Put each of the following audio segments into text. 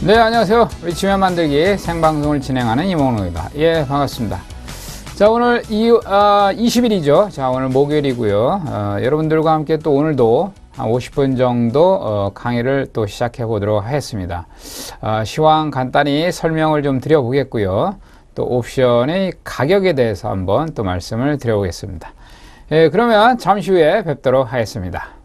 네, 안녕하세요. 우리 지면 만들기 생방송을 진행하는 이몽로입니다. 예, 반갑습니다. 자, 오늘 20일이죠. 자, 오늘 목요일이고요. 여러분들과 함께 또 오늘도 한 50분 정도 강의를 또 시작해 보도록 하겠습니다. 시황 간단히 설명을 좀 드려보겠고요. 또 옵션의 가격에 대해서 한번 또 말씀을 드려보겠습니다. 예, 그러면 잠시 후에 뵙도록 하겠습니다.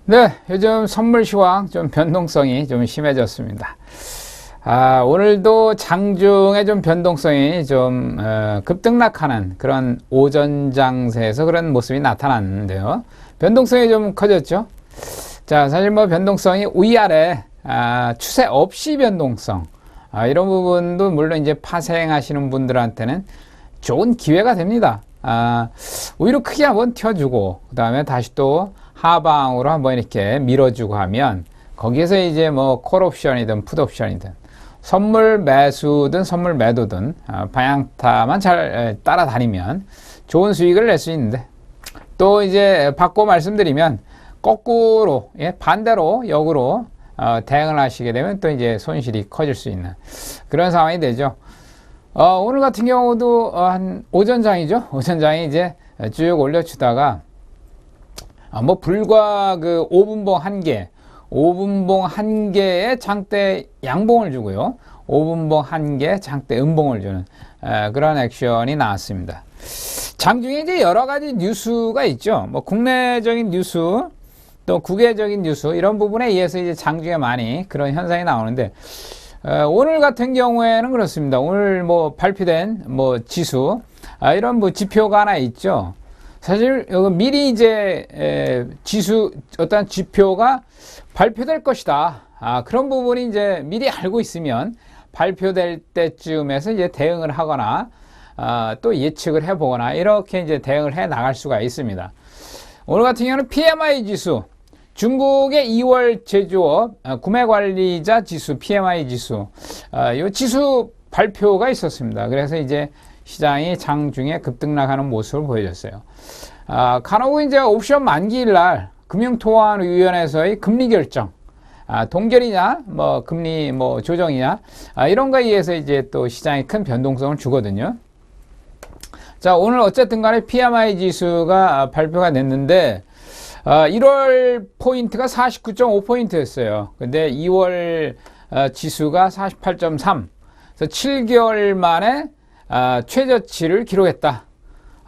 네, 요즘 선물 시황 좀 변동성이 좀 심해졌습니다. 오늘도 장중에 좀 변동성이 좀 급등락하는 그런 오전 장세에서 그런 모습이 나타났는데요. 변동성이 좀 커졌죠. 자, 사실 뭐 변동성이 위아래 추세 없이 변동성 이런 부분도 물론 이제 파생하시는 분들한테는 좋은 기회가 됩니다. 오히려 크게 한번 튀어주고 그 다음에 다시 또 하방으로 한번 이렇게 밀어주고 하면 거기에서 이제 뭐 콜옵션이든 풋옵션이든 선물 매수든 선물 매도든 방향타만 잘 따라다니면 좋은 수익을 낼 수 있는데, 또 이제 바꿔 말씀드리면 거꾸로 반대로 역으로 대응을 하시게 되면 또 이제 손실이 커질 수 있는 그런 상황이 되죠. 오늘 같은 경우도 한 오전장이죠. 오전장이 이제 쭉 올려주다가 뭐 불과 그 5분봉 한 개의 장대 양봉을 주고요. 5분봉 한 개 장대 음봉을 주는 그런 액션이 나왔습니다. 장중에 이제 여러 가지 뉴스가 있죠. 뭐 국내적인 뉴스, 또 국외적인 뉴스 이런 부분에 의해서 이제 장중에 많이 그런 현상이 나오는데, 오늘 같은 경우에는 그렇습니다. 오늘 뭐 발표된 뭐 지수 이런 뭐 지표가 하나 있죠. 사실 미리 이제 지수 어떤 지표가 발표될 것이다. 그런 부분이 이제 미리 알고 있으면 발표될 때쯤에서 이제 대응을 하거나 또 예측을 해보거나 이렇게 이제 대응을 해 나갈 수가 있습니다. 오늘 같은 경우는 PMI 지수, 중국의 2월 제조업 구매관리자 지수, PMI 지수, 이 지수 발표가 있었습니다. 그래서 이제 시장이 장중에 급등락하는 모습을 보여줬어요. 간혹 이제 옵션 만기일 날 금융통화위원회에서의 금리 결정, 동결이냐, 뭐 금리 뭐 조정이냐, 이런 거에 의해서 이제 또 시장이 큰 변동성을 주거든요. 자, 오늘 어쨌든 간에 PMI 지수가 발표가 됐는데, 1월 포인트가 49.5포인트였어요. 근데 2월 지수가 48.3. 그래서 7개월 만에 최저치를 기록했다.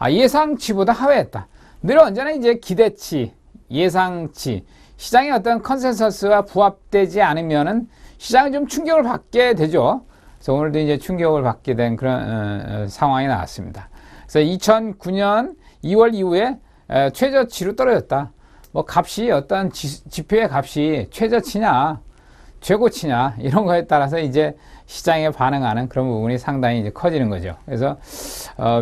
예상치보다 하회했다. 늘 언제나 이제 기대치, 예상치, 시장의 어떤 컨센서스와 부합되지 않으면은 시장이 좀 충격을 받게 되죠. 그래서 오늘도 이제 충격을 받게 된 그런 상황이 나왔습니다. 그래서 2009년 2월 이후에 최저치로 떨어졌다. 뭐 값이 어떤 지표의 값이 최저치냐, 최고치냐 이런 거에 따라서 이제 시장에 반응하는 그런 부분이 상당히 이제 커지는 거죠. 그래서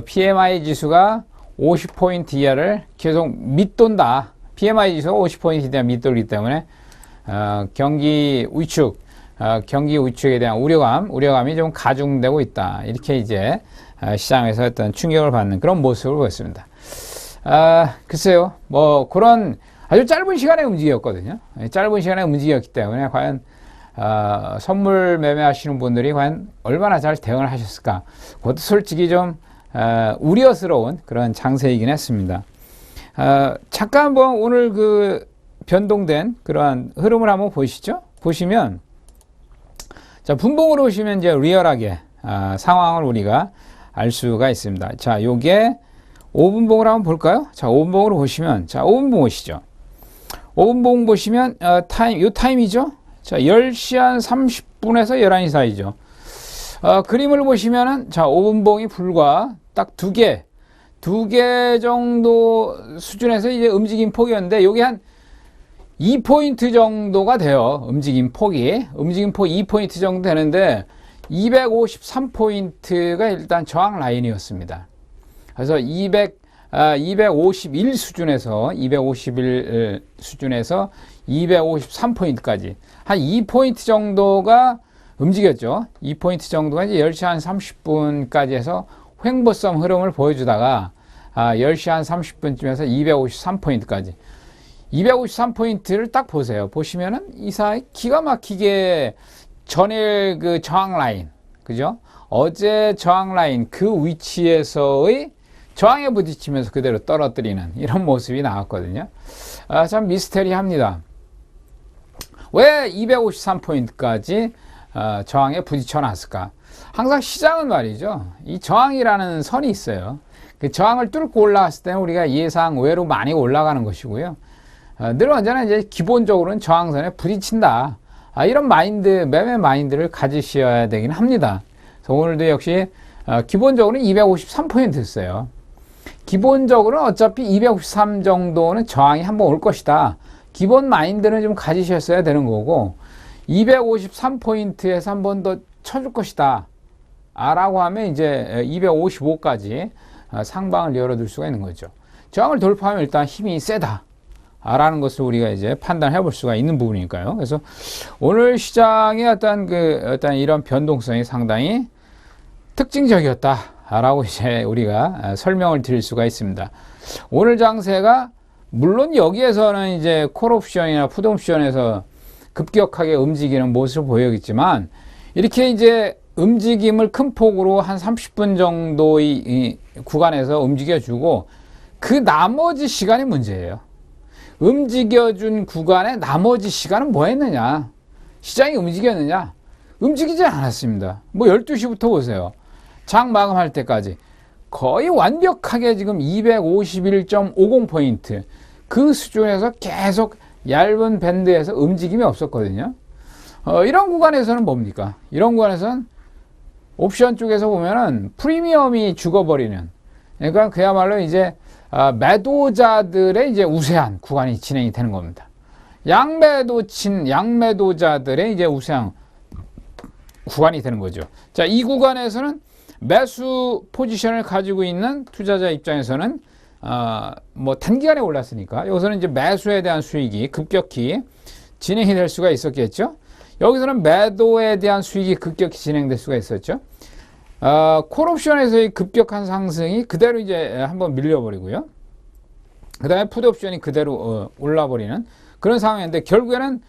PMI 지수가 50포인트 이하를 계속 밑돈다. PMI 지수가 50포인트에 대한 밑돌기 때문에 경기 위축에 대한 우려감이 좀 가중되고 있다. 이렇게 이제 시장에서 어떤 충격을 받는 그런 모습을 보였습니다. 글쎄요, 뭐 그런 아주 짧은 시간에 움직였거든요. 짧은 시간에 움직였기 때문에 과연 선물 매매하시는 분들이 과연 얼마나 잘 대응을 하셨을까? 그것도 솔직히 좀 우려스러운 그런 장세이긴 했습니다. 잠깐 한번 오늘 그 변동된 그러한 흐름을 한번 보시죠. 보시면 자, 분봉으로 보시면 이제 리얼하게 상황을 우리가 알 수가 있습니다. 자, 요게 5분봉을 한번 볼까요? 자, 5분봉으로 보시면, 자, 5분봉 보시죠. 5분봉 보시면, 요 타임이죠? 자, 10시 한 30분에서 11시 사이죠. 그림을 보시면은, 자, 5분봉이 불과 딱 두 개 정도 수준에서 이제 움직임 폭이었는데, 요게 한 2포인트 정도가 돼요. 움직임 폭이. 움직임 폭 2포인트 정도 되는데, 253포인트가 일단 저항 라인이었습니다. 그래서 251 수준에서 253포인트까지 한 2포인트 정도가 움직였죠. 2포인트 정도가 이제 10시 한 30분까지 해서 횡보성 흐름을 보여주다가 10시 한 30분쯤에서 253포인트까지 253포인트를 딱 보세요. 보시면은 이 사이 기가 막히게 전일 그 저항 라인, 그죠? 어제 저항 라인 그 위치에서의 저항에 부딪히면서 그대로 떨어뜨리는 이런 모습이 나왔거든요. 참 미스테리합니다. 왜 253포인트까지 저항에 부딪혀 놨을까? 항상 시장은 말이죠. 이 저항이라는 선이 있어요. 그 저항을 뚫고 올라왔을 때는 우리가 예상 외로 많이 올라가는 것이고요. 늘 언제나 이제 기본적으로는 저항선에 부딪힌다. 이런 매매 마인드를 가지셔야 되긴 합니다. 그래서 오늘도 역시 기본적으로는 253포인트였어요. 기본적으로는 어차피 253 정도는 저항이 한번 올 것이다. 기본 마인드는 좀 가지셨어야 되는 거고 253포인트에서 한 번 더 쳐줄 것이다. 라고 하면 이제 255까지 상방을 열어둘 수가 있는 거죠. 저항을 돌파하면 일단 힘이 세다. 라는 것을 우리가 이제 판단해 볼 수가 있는 부분이니까요. 그래서 오늘 시장의 어떤 이런 변동성이 상당히 특징적이었다라고 이제 우리가 설명을 드릴 수가 있습니다. 오늘 장세가 물론 여기에서는 이제 콜옵션이나 풋옵션에서 급격하게 움직이는 모습을 보여야겠지만 이렇게 이제 움직임을 큰 폭으로 한 30분 정도의 이 구간에서 움직여주고 그 나머지 시간이 문제예요. 움직여준 구간의 나머지 시간은 뭐 했느냐? 시장이 움직였느냐? 움직이지 않았습니다. 뭐 12시부터 보세요. 장 마감할 때까지 거의 완벽하게 지금 251.50포인트 그 수준에서 계속 얇은 밴드에서 움직임이 없었거든요. 이런 구간에서는 뭡니까? 이런 구간에서는 옵션 쪽에서 보면은 프리미엄이 죽어버리는, 그러니까 그야말로 이제 매도자들의 이제 우세한 구간이 진행이 되는 겁니다. 양매도자들의 이제 우세한 구간이 되는 거죠. 자, 이 구간에서는 매수 포지션을 가지고 있는 투자자 입장에서는 뭐 단기간에 올랐으니까 여기서는 이제 매수에 대한 수익이 급격히 진행이 될 수가 있었겠죠. 여기서는 매도에 대한 수익이 급격히 진행될 수가 있었죠. 콜옵션에서의 급격한 상승이 그대로 이제 한번 밀려버리고요. 그 다음에 풋옵션이 그대로 올라버리는 그런 상황인데 결국에는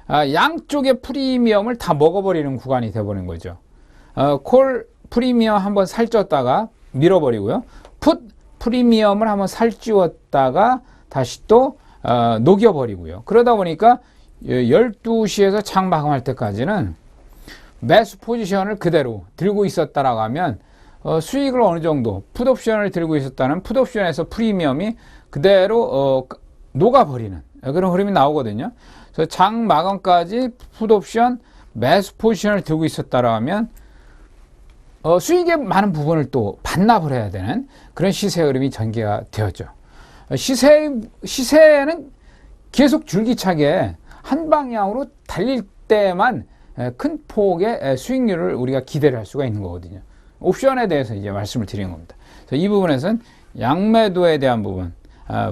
양쪽의 프리미엄을 다 먹어버리는 구간이 되어버린 거죠. 콜 프리미엄 한번 살쪘다가 밀어버리고요. 풋 프리미엄을 한번 살찌웠다가 다시 또 녹여버리고요. 그러다 보니까 12시에서 장 마감할 때까지는 매수 포지션을 그대로 들고 있었다라고 하면 수익을 어느 정도 풋옵션을 들고 있었다는 풋옵션에서 프리미엄이 그대로 녹아버리는 그런 흐름이 나오거든요. 그래서 장 마감까지 풋옵션 매수 포지션을 들고 있었다라고 하면 수익의 많은 부분을 또 반납을 해야 되는 그런 시세 흐름이 전개가 되었죠. 시세는 계속 줄기차게 한 방향으로 달릴 때만 큰 폭의 수익률을 우리가 기대를 할 수가 있는 거거든요. 옵션에 대해서 이제 말씀을 드리는 겁니다. 그래서 이 부분에서는 양매도에 대한 부분,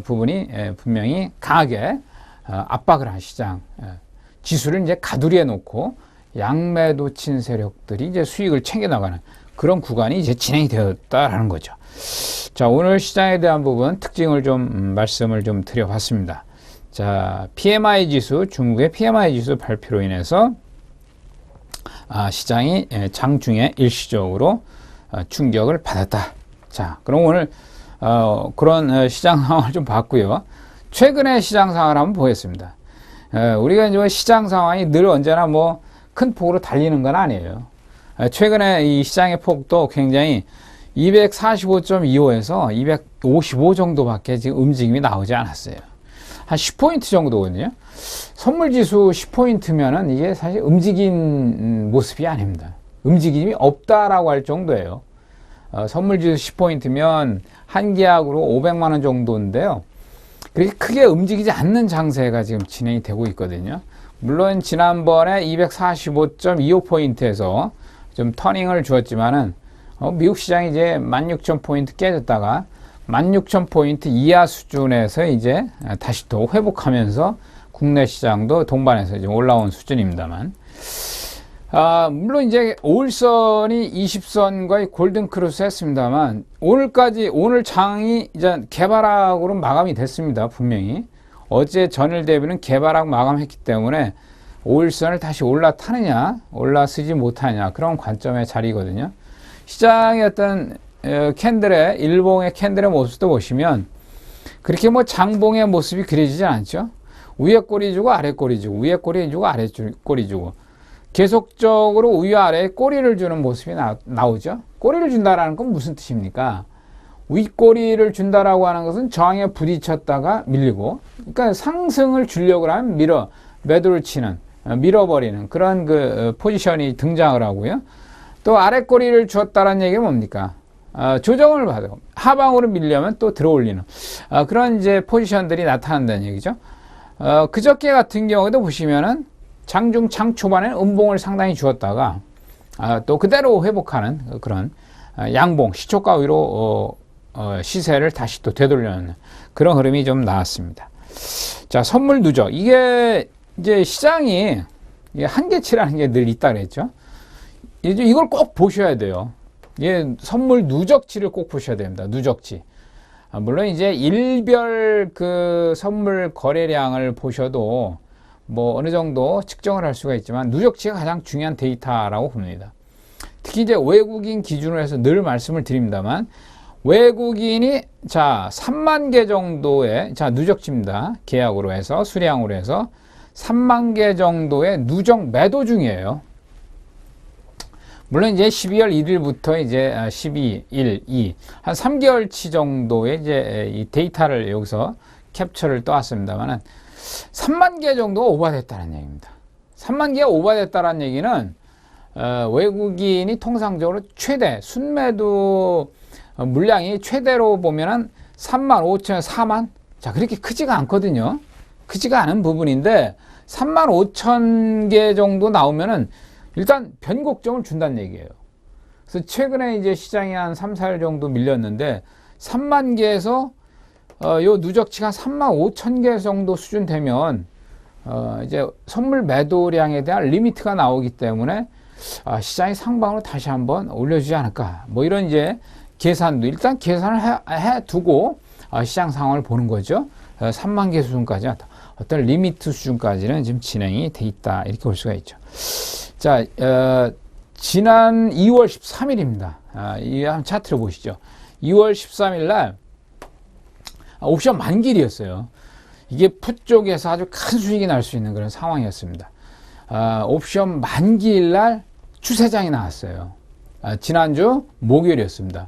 부분이 분명히 강하게 압박을 한 시장 지수를 이제 가두리에 놓고 양매도 친 세력들이 이제 수익을 챙겨 나가는 그런 구간이 이제 진행이 되었다라는 거죠. 자, 오늘 시장에 대한 부분 특징을 좀 말씀을 좀 드려봤습니다. 자, PMI 지수, 중국의 PMI 지수 발표로 인해서 시장이 장중에 일시적으로 충격을 받았다. 자, 그럼 오늘 그런 시장 상황을 좀 봤고요. 최근의 시장 상황을 한번 보겠습니다. 우리가 이제 시장 상황이 늘 언제나 뭐 큰 폭으로 달리는 건 아니에요. 최근에 이 시장의 폭도 굉장히 245.25에서 255 정도밖에 지금 움직임이 나오지 않았어요. 한 10포인트 정도거든요. 선물지수 10포인트면은 이게 사실 움직인 모습이 아닙니다. 움직임이 없다라고 할 정도예요. 선물지수 10포인트면 한 계약으로 500만 원 정도인데요. 그렇게 크게 움직이지 않는 장세가 지금 진행이 되고 있거든요. 물론 지난번에 245.25포인트에서 좀 터닝을 주었지만은 미국 시장이 이제 16,000포인트 깨졌다가 16,000포인트 이하 수준에서 이제 다시 또 회복하면서 국내 시장도 동반해서 이제 올라온 수준입니다만, 물론 이제 5일선이 20선과의 골든크로스 했습니다만, 오늘 장이 이제 개발학으로 마감이 됐습니다. 분명히. 어제 전일 대비는 개발학 마감했기 때문에 5일선을 다시 올라타느냐, 올라서지 못하느냐, 그런 관점의 자리거든요. 시장의 어떤 캔들의, 일봉의 캔들의 모습도 보시면 그렇게 뭐 장봉의 모습이 그려지지 않죠. 위에 꼬리 주고 아래 꼬리 주고, 위에 꼬리 주고 아래 꼬리 주고, 계속적으로 위아래에 꼬리를 주는 모습이 나오죠. 꼬리를 준다라는 건 무슨 뜻입니까? 윗꼬리를 준다라고 하는 것은 저항에 부딪혔다가 밀리고, 그러니까 상승을 주려고 하면 매도를 치는, 밀어버리는 그런 그 포지션이 등장을 하고요. 또 아랫꼬리를 주었다는 얘기가 뭡니까? 조정을 받고 하방으로 밀려면 또 들어올리는 그런 이제 포지션들이 나타난다는 얘기죠. 그저께 같은 경우에도 보시면은 장중 장 초반에 음봉을 상당히 주었다가 또 그대로 회복하는 그런 양봉, 시초가 위로 시세를 다시 또 되돌려는 그런 흐름이 좀 나왔습니다. 자, 선물 누적. 이게 이제 시장이 한계치라는 게 늘 있다 그랬죠. 이걸 꼭 보셔야 돼요. 선물 누적치를 꼭 보셔야 됩니다. 누적치. 물론 이제 일별 그 선물 거래량을 보셔도 뭐 어느 정도 측정을 할 수가 있지만 누적치가 가장 중요한 데이터라고 봅니다. 특히 이제 외국인 기준으로 해서 늘 말씀을 드립니다만, 외국인이 3만 개 정도의 누적치입니다. 계약으로 해서 수량으로 해서 3만 개 정도의 누적 매도 중이에요. 물론 이제 12월 1일부터 이제 12, 1, 2, 한 3개월치 정도의 이제 이 데이터를 여기서 캡처를 떠왔습니다만은 3만 개 정도가 오버됐다는 얘기입니다. 3만 개가 오버됐다는 얘기는 외국인이 통상적으로 최대 순매도 물량이 최대로 보면은 3만 5천, 4만? 자, 그렇게 크지가 않거든요. 크지가 않은 부분인데 3만 5천 개 정도 나오면은 일단 변곡점을 준다는 얘기예요. 그래서 최근에 이제 시장이 한 3, 4일 정도 밀렸는데 3만 개에서 요 누적치가 3만 5천 개 정도 수준 되면 이제 선물 매도량에 대한 리미트가 나오기 때문에 시장이 상방으로 다시 한번 올려주지 않을까, 뭐 이런 이제 계산도 일단 계산을 해 두고 시장 상황을 보는 거죠. 3만 개 수준까지 어떤 리미트 수준까지는 지금 진행이 돼 있다, 이렇게 볼 수가 있죠. 자, 지난 2월 13일입니다. 이 한 차트를 보시죠. 2월 13일 날 옵션 만기일이었어요. 이게 풋 쪽에서 아주 큰 수익이 날 수 있는 그런 상황이었습니다. 옵션 만기일 날 추세장이 나왔어요. 지난주 목요일이었습니다.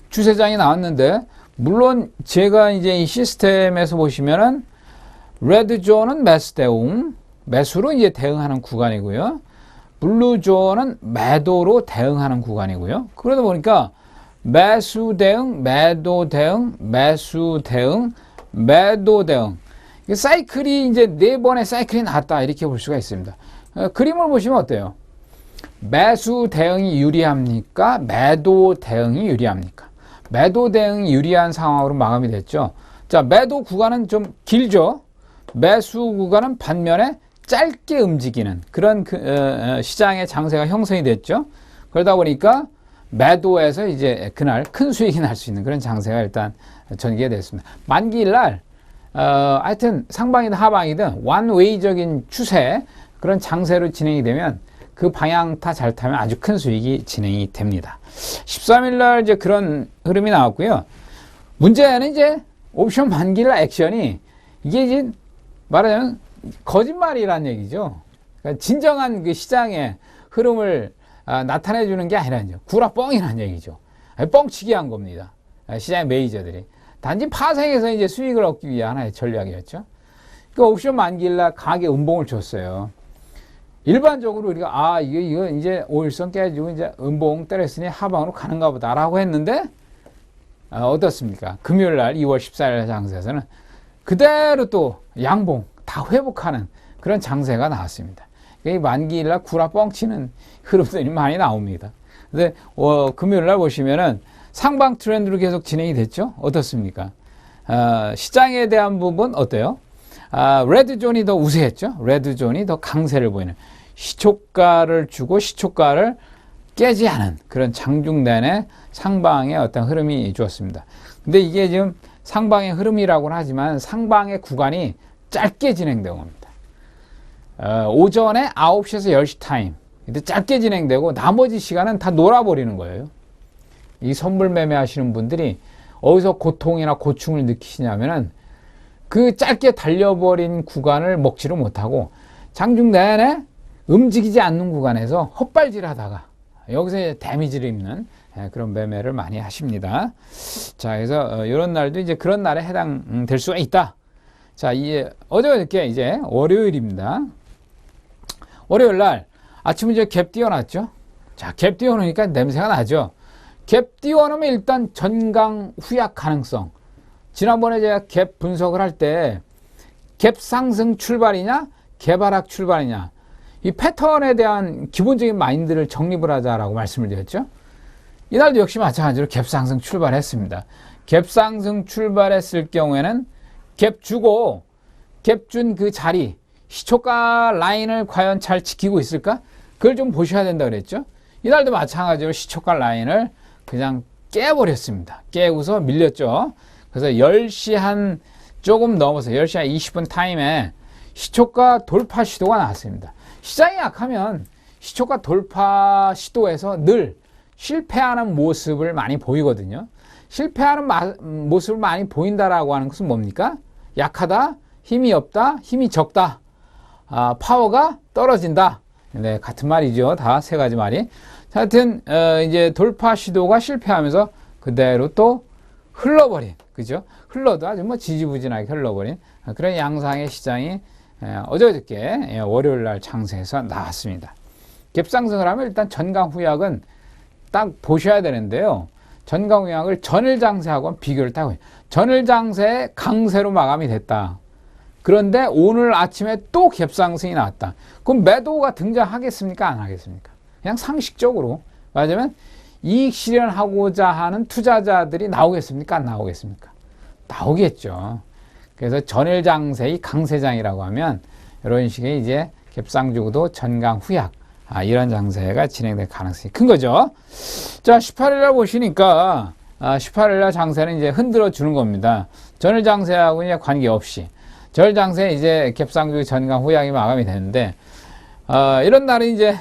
추세장이 나왔는데, 물론 제가 이제 이 시스템에서 보시면은 레드존은 매수 대응, 매수로 이제 대응하는 구간이고요. 블루존은 매도로 대응하는 구간이고요. 그러다 보니까 매수 대응, 매도 대응, 매수 대응, 매도 대응. 사이클이 이제 4번의 사이클이 나왔다, 이렇게 볼 수가 있습니다. 그림을 보시면 어때요? 매수 대응이 유리합니까? 매도 대응이 유리합니까? 매도 대응이 유리한 상황으로 마감이 됐죠. 자, 매도 구간은 좀 길죠. 매수 구간은 반면에 짧게 움직이는 그런 시장의 장세가 형성이 됐죠. 그러다 보니까 매도에서 이제 그날 큰 수익이 날 수 있는 그런 장세가 일단 전개가 됐습니다. 만기일 날 하여튼 상방이든 하방이든 원웨이적인 추세 그런 장세로 진행이 되면 그 방향 잘 타면 아주 큰 수익이 진행이 됩니다. 13일 날 이제 그런 흐름이 나왔고요. 문제는 이제 옵션 만기일 날 액션이 이게 이제 말하자면 거짓말이란 얘기죠. 그러니까 진정한 그 시장의 흐름을 나타내 주는 게 아니라는 얘기죠. 구라뻥이라는 얘기죠. 뻥치기 한 겁니다. 시장의 매니저들이. 단지 파생해서 이제 수익을 얻기 위한 하나의 전략이었죠. 그 옵션 만기일날 강하게 음봉을 줬어요. 일반적으로 우리가 이거 이제 5일선 깨지고 이제 음봉 때렸으니 하방으로 가는가 보다라고 했는데 어떻습니까? 금요일날 2월 14일 장세에서는 그대로 또 양봉 다 회복하는 그런 장세가 나왔습니다. 이 만기일날 구라 뻥치는 흐름들이 많이 나옵니다. 근데 금요일날 보시면은 상방 트렌드로 계속 진행이 됐죠. 어떻습니까? 시장에 대한 부분 어때요? 레드존이 더 우세했죠. 레드존이 더 강세를 보이는 시초가를 주고 시초가를 깨지 않은 그런 장중단의 상방의 어떤 흐름이 주었습니다. 근데 이게 지금 상방의 흐름이라고는 하지만 상방의 구간이 짧게 진행된 겁니다. 오전에 9시에서 10시 타임 근데 짧게 진행되고 나머지 시간은 다 놀아버리는 거예요. 이 선물 매매 하시는 분들이 어디서 고통이나 고충을 느끼시냐면은 그 짧게 달려버린 구간을 먹지를 못하고 장중 내내 움직이지 않는 구간에서 헛발질 하다가 여기서 데미지를 입는 그런 매매를 많이 하십니다. 자, 그래서 이런 날도 이제 그런 날에 해당될 수가 있다. 자, 어저께 이제 월요일입니다. 월요일 날 아침에 이제 갭 띄워놨죠. 자, 갭 띄워놓으니까 냄새가 나죠. 갭 띄워놓으면 일단 전강 후약 가능성. 지난번에 제가 갭 분석을 할 때 갭 상승 출발이냐 갭 하락 출발이냐 이 패턴에 대한 기본적인 마인드를 정립을 하자라고 말씀을 드렸죠. 이날도 역시 마찬가지로 갭 상승 출발했습니다. 갭 상승 출발했을 경우에는 갭 주고 갭 준 그 자리 시초가 라인을 과연 잘 지키고 있을까? 그걸 좀 보셔야 된다 그랬죠. 이날도 마찬가지로 시초가 라인을 그냥 깨버렸습니다. 깨고서 밀렸죠. 그래서 10시 한 조금 넘어서 10시 한 20분 타임에 시초가 돌파 시도가 나왔습니다. 시장이 약하면 시초가 돌파 시도에서 늘 실패하는 모습을 많이 보이거든요. 실패하는 모습을 많이 보인다라고 하는 것은 뭡니까? 약하다, 힘이 없다, 힘이 적다, 파워가 떨어진다. 네, 같은 말이죠. 다 세 가지 말이. 하여튼 이제 돌파 시도가 실패하면서 그대로 또 흘러버린, 그죠? 흘러도 아주 뭐 지지부진하게 흘러버린 그런 양상의 시장이 어저께 월요일 날 장세에서 나왔습니다. 갭상승을 하면 일단 전강 후약은 딱 보셔야 되는데요. 전강 후약을 전일 장세하고 비교를 딱 해요. 전일 장세 강세로 마감이 됐다. 그런데 오늘 아침에 또 갭상승이 나왔다. 그럼 매도가 등장하겠습니까? 안 하겠습니까? 그냥 상식적으로 말하자면 이익 실현하고자 하는 투자자들이 나오겠습니까? 안 나오겠습니까? 나오겠죠. 그래서 전일 장세의 강세장이라고 하면 이런 식의 이제 갭상주고도 전강 후약 이런 장세가 진행될 가능성이 큰 거죠. 자, 18일날 보시니까 18일날 장세는 이제 흔들어 주는 겁니다. 전일 장세하고 이제 관계없이 전일 장세 이제 갭상주 전강 후약이 마감이 되는데 이런 날은 이제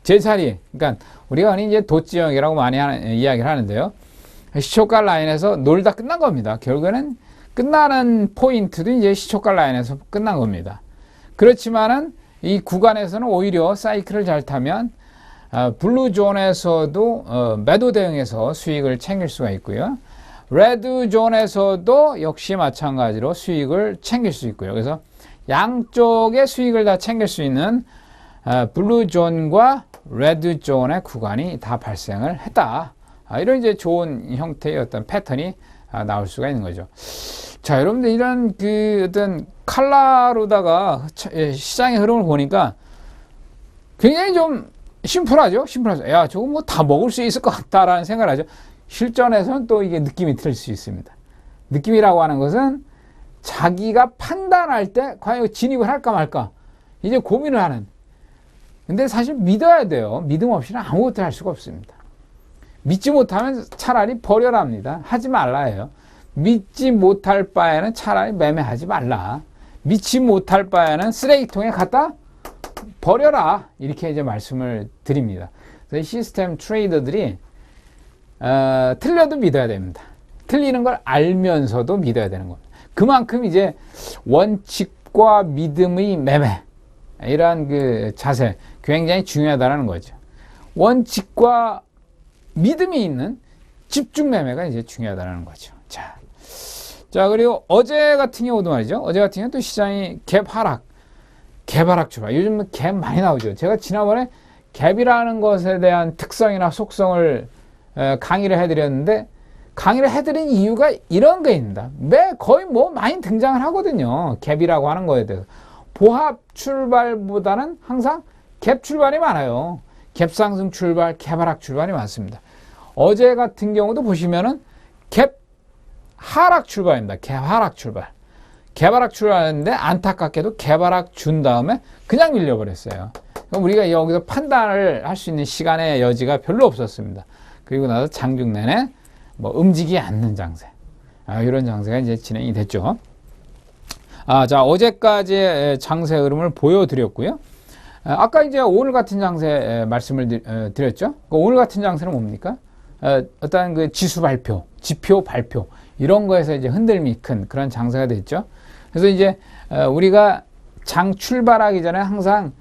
제자리, 그러니까 우리가 흔히 이제 도지형이라고 많이 이야기를 하는데요. 시초가 라인에서 놀다 끝난 겁니다. 결국에는 끝나는 포인트도 이제 시초가 라인에서 끝난 겁니다. 그렇지만은 이 구간에서는 오히려 사이클을 잘 타면 블루존에서도 매도 대응해서 수익을 챙길 수가 있고요. 레드존에서도 역시 마찬가지로 수익을 챙길 수 있고요. 그래서 양쪽의 수익을 다 챙길 수 있는 블루존과 레드존의 구간이 다 발생을 했다. 이런 이제 좋은 형태의 어떤 패턴이 나올 수가 있는 거죠. 자, 여러분들 이런 그 어떤 칼라로다가 시장의 흐름을 보니까 굉장히 좀 심플하죠? 심플하죠. 야, 저거 뭐 다 먹을 수 있을 것 같다라는 생각을 하죠. 실전에서는 또 이게 느낌이 틀릴 수 있습니다. 느낌이라고 하는 것은 자기가 판단할 때 과연 진입을 할까 말까 이제 고민을 하는. 근데 사실 믿어야 돼요. 믿음 없이는 아무것도 할 수가 없습니다. 믿지 못하면 차라리 버려라 합니다. 하지 말라 해요. 믿지 못할 바에는 차라리 매매하지 말라. 믿지 못할 바에는 쓰레기통에 갖다 버려라. 이렇게 이제 말씀을 드립니다. 그래서 시스템 트레이더들이 틀려도 믿어야 됩니다. 틀리는 걸 알면서도 믿어야 되는 겁니다. 그만큼 이제 원칙과 믿음의 매매 이러한 그 자세 굉장히 중요하다는 거죠. 원칙과 믿음이 있는 집중 매매가 이제 중요하다는 거죠. 자, 그리고 어제 같은 경우도 말이죠. 어제 같은 경우 또 시장이 갭 하락 출발. 요즘 갭 많이 나오죠. 제가 지난번에 갭이라는 것에 대한 특성이나 속성을 강의를 해드렸는데, 강의를 해드린 이유가 이런 거입니다. 거의 뭐 많이 등장을 하거든요. 갭이라고 하는 거에 대해서. 보합 출발보다는 항상 갭 출발이 많아요. 갭 상승 출발, 갭 하락 출발이 많습니다. 어제 같은 경우도 보시면은 갭 하락 출발입니다. 갭 하락 출발. 갭 하락 출발했는데 안타깝게도 갭 하락 준 다음에 그냥 밀려버렸어요. 그럼 우리가 여기서 판단을 할 수 있는 시간의 여지가 별로 없었습니다. 그리고 나서 장중 내내 뭐 움직이지 않는 장세. 이런 장세가 이제 진행이 됐죠. 자, 어제까지의 장세 흐름을 보여드렸고요. 아까 이제 오늘 같은 장세 말씀을 드렸죠. 오늘 같은 장세는 뭡니까? 어떤 그 지수 발표, 지표 발표, 이런 거에서 이제 흔들림이 큰 그런 장세가 됐죠. 그래서 이제 우리가 장 출발하기 전에 항상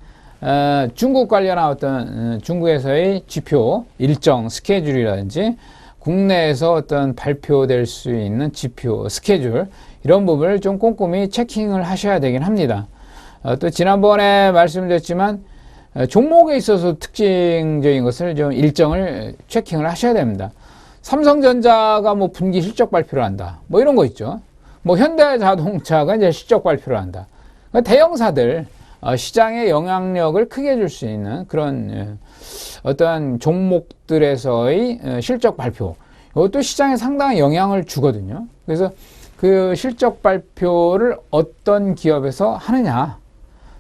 중국 관련한 어떤 중국에서의 지표 일정 스케줄이라든지 국내에서 어떤 발표될 수 있는 지표 스케줄 이런 부분을 좀 꼼꼼히 체킹을 하셔야 되긴 합니다. 또 지난번에 말씀드렸지만 종목에 있어서 특징적인 것을 좀 일정을 체킹을 하셔야 됩니다. 삼성전자가 뭐 분기 실적 발표를 한다. 뭐 이런 거 있죠. 뭐 현대자동차가 이제 실적 발표를 한다. 그러니까 대형사들 시장의 영향력을 크게 줄 수 있는 그런 어떠한 종목들에서의 실적 발표. 이것도 시장에 상당히 영향을 주거든요. 그래서 그 실적 발표를 어떤 기업에서 하느냐.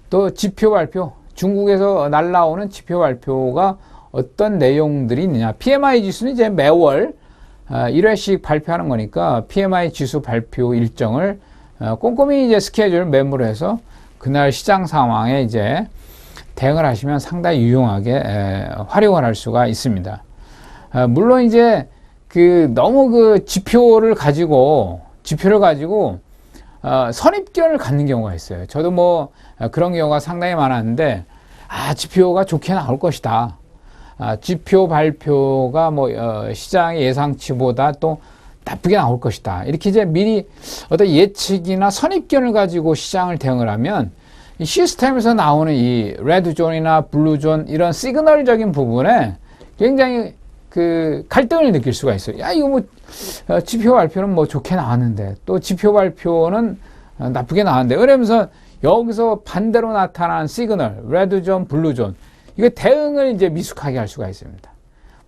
또 지표 발표. 중국에서 날라오는 지표 발표가 어떤 내용들이 있느냐. PMI 지수는 이제 매월 1회씩 발표하는 거니까 PMI 지수 발표 일정을 꼼꼼히 이제 스케줄 메모를 해서 그날 시장 상황에 이제 대응을 하시면 상당히 유용하게 활용을 할 수가 있습니다. 물론 이제 너무 그 지표를 가지고 선입견을 갖는 경우가 있어요. 저도 뭐 그런 경우가 상당히 많았는데, 지표가 좋게 나올 것이다. 지표 발표가 뭐 시장의 예상치보다 또 나쁘게 나올 것이다. 이렇게 이제 미리 어떤 예측이나 선입견을 가지고 시장을 대응을 하면 이 시스템에서 나오는 이 레드존이나 블루존 이런 시그널적인 부분에 굉장히 그 갈등을 느낄 수가 있어요. 이거 뭐 지표 발표는 뭐 좋게 나왔는데 또 지표 발표는 나쁘게 나왔는데, 그러면서 여기서 반대로 나타난 시그널, 레드존, 블루존, 이거 대응을 이제 미숙하게 할 수가 있습니다.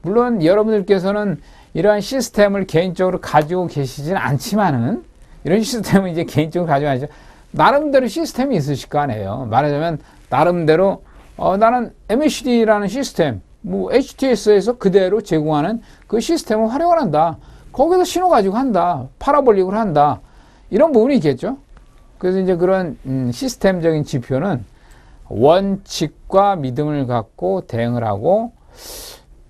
물론 여러분들께서는 이러한 시스템을 개인적으로 가지고 계시진 않지만은, 이런 시스템을 이제 개인적으로 가지고 계시죠. 나름대로 시스템이 있으실 거 아니에요. 말하자면 나름대로 나는 MACD라는 시스템, 뭐 HTS에서 그대로 제공하는 그 시스템을 활용을 한다. 거기서 신호 가지고 한다. 파라볼릭을 한다. 이런 부분이 있겠죠. 그래서 이제 그런 시스템적인 지표는 원칙과 믿음을 갖고 대응을 하고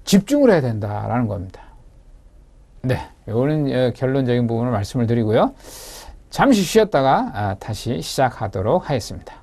집중을 해야 된다라는 겁니다. 네, 이거는 결론적인 부분을 말씀을 드리고요. 잠시 쉬었다가 다시 시작하도록 하겠습니다.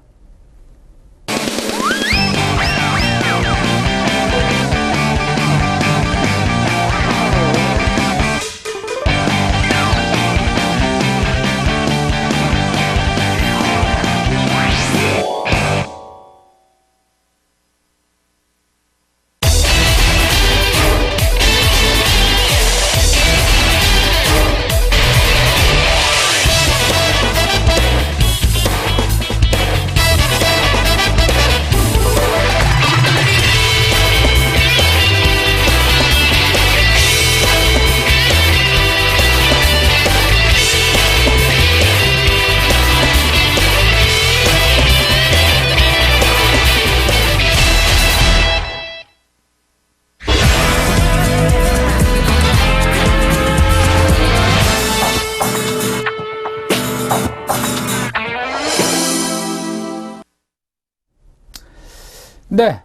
네,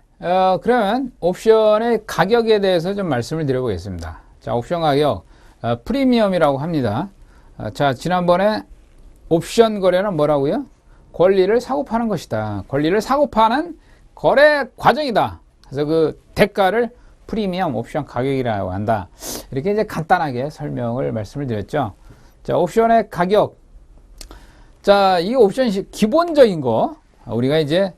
그러면 옵션의 가격에 대해서 좀 말씀을 드려보겠습니다. 자, 옵션 가격, 프리미엄이라고 합니다. 자, 지난번에 옵션 거래는 뭐라고요? 권리를 사고 파는 것이다. 권리를 사고 파는 거래 과정이다. 그래서 그 대가를 프리미엄 옵션 가격이라고 한다. 이렇게 이제 간단하게 설명을 말씀을 드렸죠. 자, 옵션의 가격. 자, 이 옵션이 기본적인 거, 우리가 이제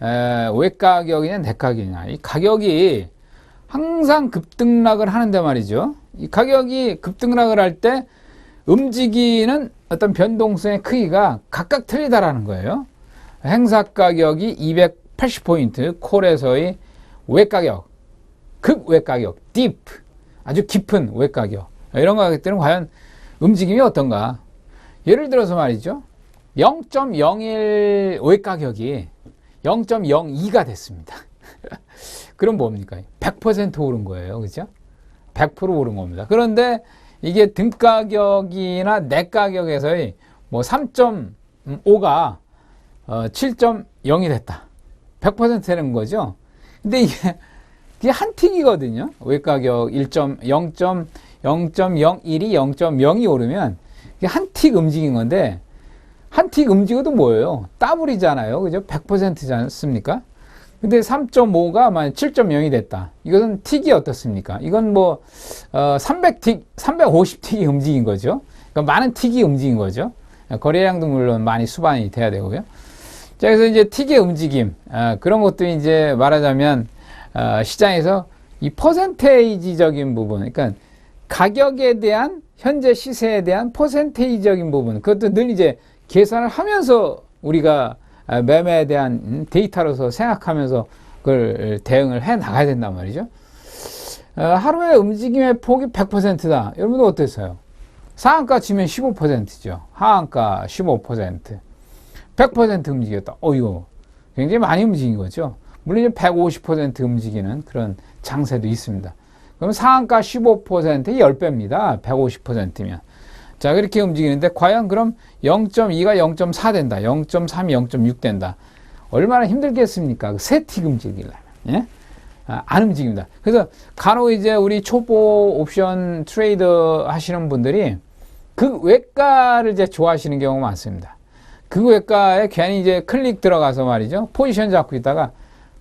왜 가격이냐, 내 가격이냐. 이 가격이 항상 급등락을 하는데 말이죠. 이 가격이 급등락을 할 때 움직이는 어떤 변동성의 크기가 각각 틀리다라는 거예요. 행사 가격이 280포인트, 콜에서의 왜 가격, 극왜 가격, 딥, 아주 깊은 왜 가격. 이런 가격들은 과연 움직임이 어떤가? 예를 들어서 말이죠. 0.01 왜 가격이 0.02가 됐습니다. 그럼 뭡니까? 100% 오른 거예요. 그죠? 100% 오른 겁니다. 그런데 이게 등 가격이나 내 가격에서의 뭐 3.5가 7.0이 됐다. 100% 되는 거죠. 근데 이게 한 틱이거든요. 왜 가격 0.01이 0.0이 오르면 이게 한 틱 움직인 건데 한 틱 움직여도 뭐예요? 더블이잖아요. 그죠? 100%지 않습니까? 근데 3.5가 만약 7.0이 됐다. 이것은 틱이 어떻습니까? 이건 뭐 300틱, 350틱이 움직인 거죠. 그러니까 많은 틱이 움직인 거죠. 거래량도 물론 많이 수반이 돼야 되고요. 자, 그래서 이제 틱의 움직임, 그런 것도 이제 말하자면 시장에서 이 퍼센테이지적인 부분, 그러니까 가격에 대한 현재 시세에 대한 퍼센테이지적인 부분, 그것도 늘 이제 계산을 하면서 우리가 매매에 대한 데이터로서 생각하면서 그걸 대응을 해 나가야 된단 말이죠. 하루에 움직임의 폭이 100%다. 여러분들 어땠어요? 상한가 치면 15%죠. 하한가 15%. 100% 움직였다. 이거 굉장히 많이 움직인 거죠. 물론 150% 움직이는 그런 장세도 있습니다. 그럼 상한가 15%의 10배입니다. 150%면. 자, 그렇게 움직이는데 과연 그럼 0.2가 0.4 된다. 0.3이 0.6 된다. 얼마나 힘들겠습니까? 세 틱 움직이려면. 예? 안 움직입니다. 그래서 간혹 이제 우리 초보 옵션 트레이더 하시는 분들이 그 외가를 이제 좋아하시는 경우가 많습니다. 그 외가에 괜히 이제 클릭 들어가서 말이죠. 포지션 잡고 있다가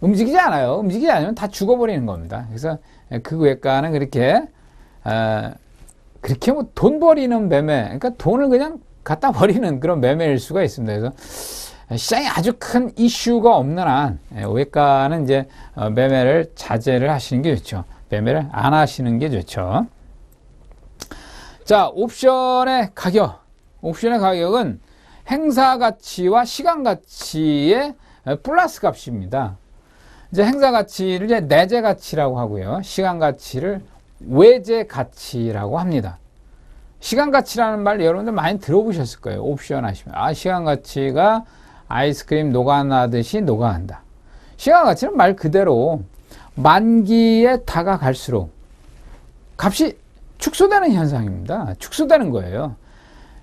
움직이지 않아요. 움직이지 않으면 다 죽어버리는 겁니다. 그래서 그 외가는 그렇게 뭐 돈 버리는 매매, 그러니까 돈을 그냥 갖다 버리는 그런 매매일 수가 있습니다. 그래서 시장에 아주 큰 이슈가 없는 한 외가는 이제 매매를 자제를 하시는 게 좋죠. 매매를 안 하시는 게 좋죠. 자, 옵션의 가격은 행사 가치와 시간 가치의 플러스 값입니다. 이제 행사 가치를 이제 내재 가치라고 하고요. 시간 가치를 외재 가치라고 합니다. 시간 가치라는 말 여러분들 많이 들어보셨을 거예요. 옵션 하시면. 시간 가치가 아이스크림 녹아나듯이 녹아간다. 시간 가치는 말 그대로 만기에 다가갈수록 값이 축소되는 현상입니다. 축소되는 거예요.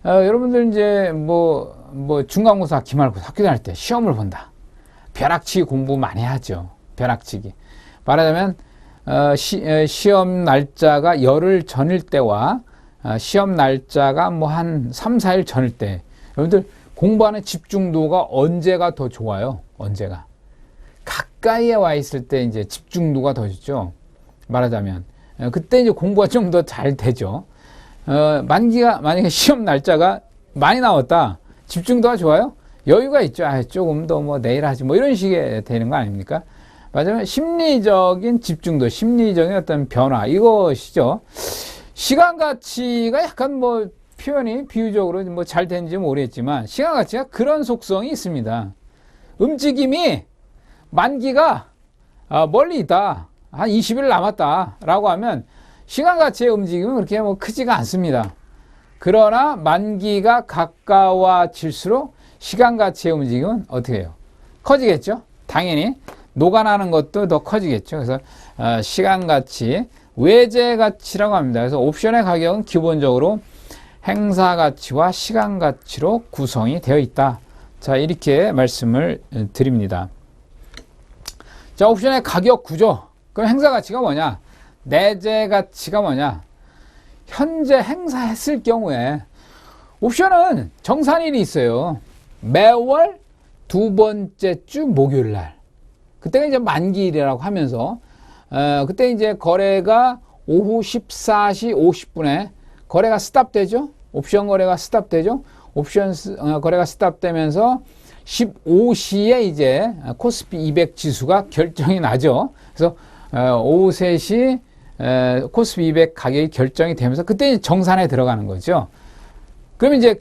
여러분들 이제 뭐 중간고사, 기말고사 학교 다닐 때 시험을 본다. 벼락치기 공부 많이 하죠. 벼락치기. 말하자면 시험 날짜가 열흘 전일 때와 시험 날짜가 뭐 한 3, 4일 전일 때 여러분들 공부하는 집중도가 언제가 더 좋아요? 언제가? 가까이에 와 있을 때 이제 집중도가 더 좋죠. 말하자면 그때 이제 공부가 좀 더 잘 되죠. 만약에 시험 날짜가 많이 나왔다. 집중도가 좋아요? 여유가 있죠. 조금 더 뭐 내일 하지 뭐 이런 식의 되는 거 아닙니까? 맞아요. 심리적인 집중도, 심리적인 어떤 변화, 이것이죠. 시간 가치가 약간 뭐 표현이 비유적으로 뭐 잘 되는지 모르겠지만 시간 가치가 그런 속성이 있습니다. 움직임이 만기가 멀리 있다. 한 20일 남았다. 라고 하면 시간 가치의 움직임은 그렇게 뭐 크지가 않습니다. 그러나 만기가 가까워질수록 시간 가치의 움직임은 어떻게 해요? 커지겠죠? 당연히. 녹아나는 것도 더 커지겠죠. 그래서 시간 가치, 외재 가치라고 합니다. 그래서 옵션의 가격은 기본적으로 행사 가치와 시간 가치로 구성이 되어 있다. 자, 이렇게 말씀을 드립니다. 자, 옵션의 가격 구조. 그럼 행사 가치가 뭐냐? 내재 가치가 뭐냐? 현재 행사했을 경우에 옵션은 정산일이 있어요. 매월 두 번째 주 목요일 날. 그때가 이제 만기일이라고 하면서 그때 이제 거래가 오후 14시 50분에 거래가 스탑되죠. 옵션 거래가 스탑되죠. 옵션 거래가 스탑되면서 15시에 이제 코스피 200 지수가 결정이 나죠. 그래서 오후 3시 코스피 200 가격이 결정이 되면서 그때 정산에 들어가는 거죠. 그럼 이제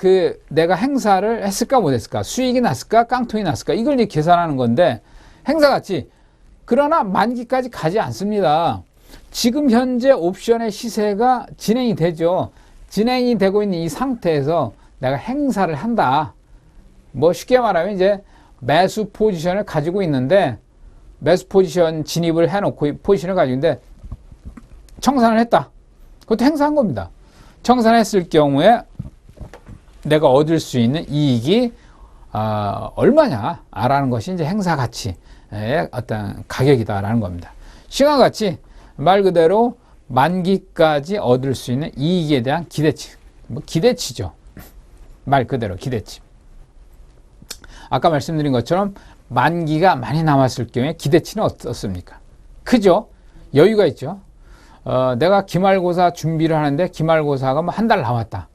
내가 행사를 했을까 못했을까, 수익이 났을까 깡통이 났을까, 이걸 이제 계산하는 건데, 행사가치. 그러나 만기까지 가지 않습니다. 지금 현재 옵션의 시세가 진행이 되죠. 진행이 되고 있는 이 상태에서 내가 행사를 한다. 뭐 쉽게 말하면 이제 매수 포지션을 가지고 있는데, 매수 포지션 진입을 해놓고 포지션을 가지고 있는데 청산을 했다. 그것도 행사한 겁니다. 청산했을 경우에 내가 얻을 수 있는 이익이 얼마냐라는 것이 이제 행사 가치의 어떤 가격이다라는 겁니다. 시간 가치, 말 그대로 만기까지 얻을 수 있는 이익에 대한 기대치. 뭐 기대치죠. 말 그대로 기대치. 아까 말씀드린 것처럼 만기가 많이 남았을 경우에 기대치는 어떻습니까? 크죠? 여유가 있죠. 내가 기말고사 준비를 하는데 기말고사가 뭐 한 달 남았다.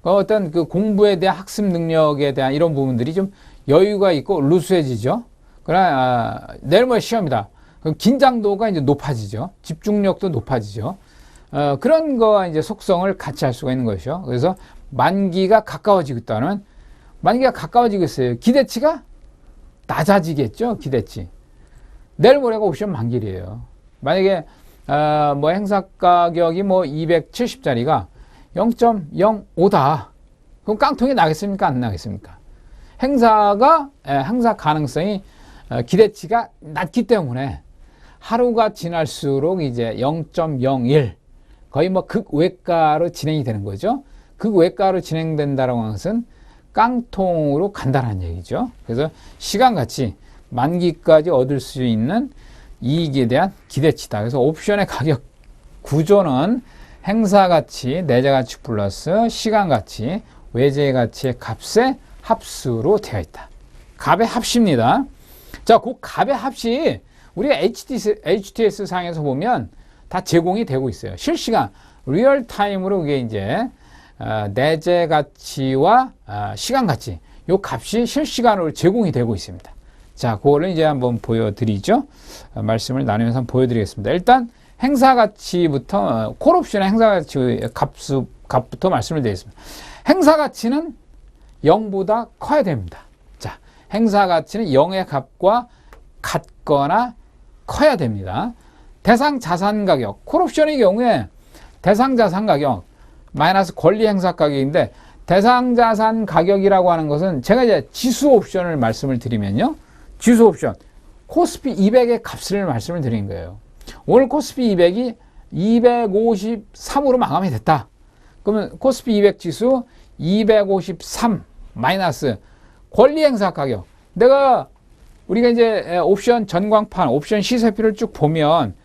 어떤 그 공부에 대한 학습 능력에 대한 이런 부분들이 좀 여유가 있고 루스해지죠. 그러나 내일 모레 시험이다. 그럼 긴장도가 이제 높아지죠. 집중력도 높아지죠. 그런 거와 이제 속성을 같이 할 수가 있는 것이죠. 그래서 만기가 가까워지고 있다는, 만기가 가까워지고 있어요. 기대치가 낮아지겠죠. 기대치. 내일 모레가 옵션 만기일이에요. 만약에 뭐 행사 가격이 뭐 270짜리가 0.05다. 그럼 깡통이 나겠습니까? 안 나겠습니까? 행사 가능성이 기대치가 낮기 때문에 하루가 지날수록 이제 0.01 거의 뭐 극외가로 진행이 되는 거죠. 극외가로 진행된다는 것은 깡통으로 간다는 얘기죠. 그래서 시간 가치, 만기까지 얻을 수 있는 이익에 대한 기대치다. 그래서 옵션의 가격 구조는 행사 가치, 내재 가치 플러스 시간 가치, 외재 가치의 값의 합수로 되어 있다. 값의 합시입니다. 자, 그 값의 합이 우리 HTS 상에서 보면 다 제공이 되고 있어요. 실시간, 리얼타임으로 그게 이제 내재 가치와 시간 가치, 요 값이 실시간으로 제공이 되고 있습니다. 자, 그거를 이제 한번 보여드리죠. 말씀을 나누면서 한번 보여드리겠습니다. 일단 행사 가치부터, 콜옵션의 행사 가치 값부터 말씀을 드리겠습니다. 행사 가치는 0보다 커야 됩니다. 자, 행사 가치는 0의 값과 같거나 커야 됩니다. 대상 자산 가격, 콜옵션의 경우에 대상 자산 가격 마이너스 권리 행사 가격인데, 대상 자산 가격이라고 하는 것은 제가 이제 지수 옵션을 말씀을 드리면요. 지수 옵션, 코스피 200의 값을 말씀을 드린 거예요. 오늘 코스피 200이 253으로 마감이 됐다. 그러면 코스피 200 지수 253 마이너스 권리 행사 가격. 우리가 이제 옵션 전광판, 옵션 시세표를 쭉 보면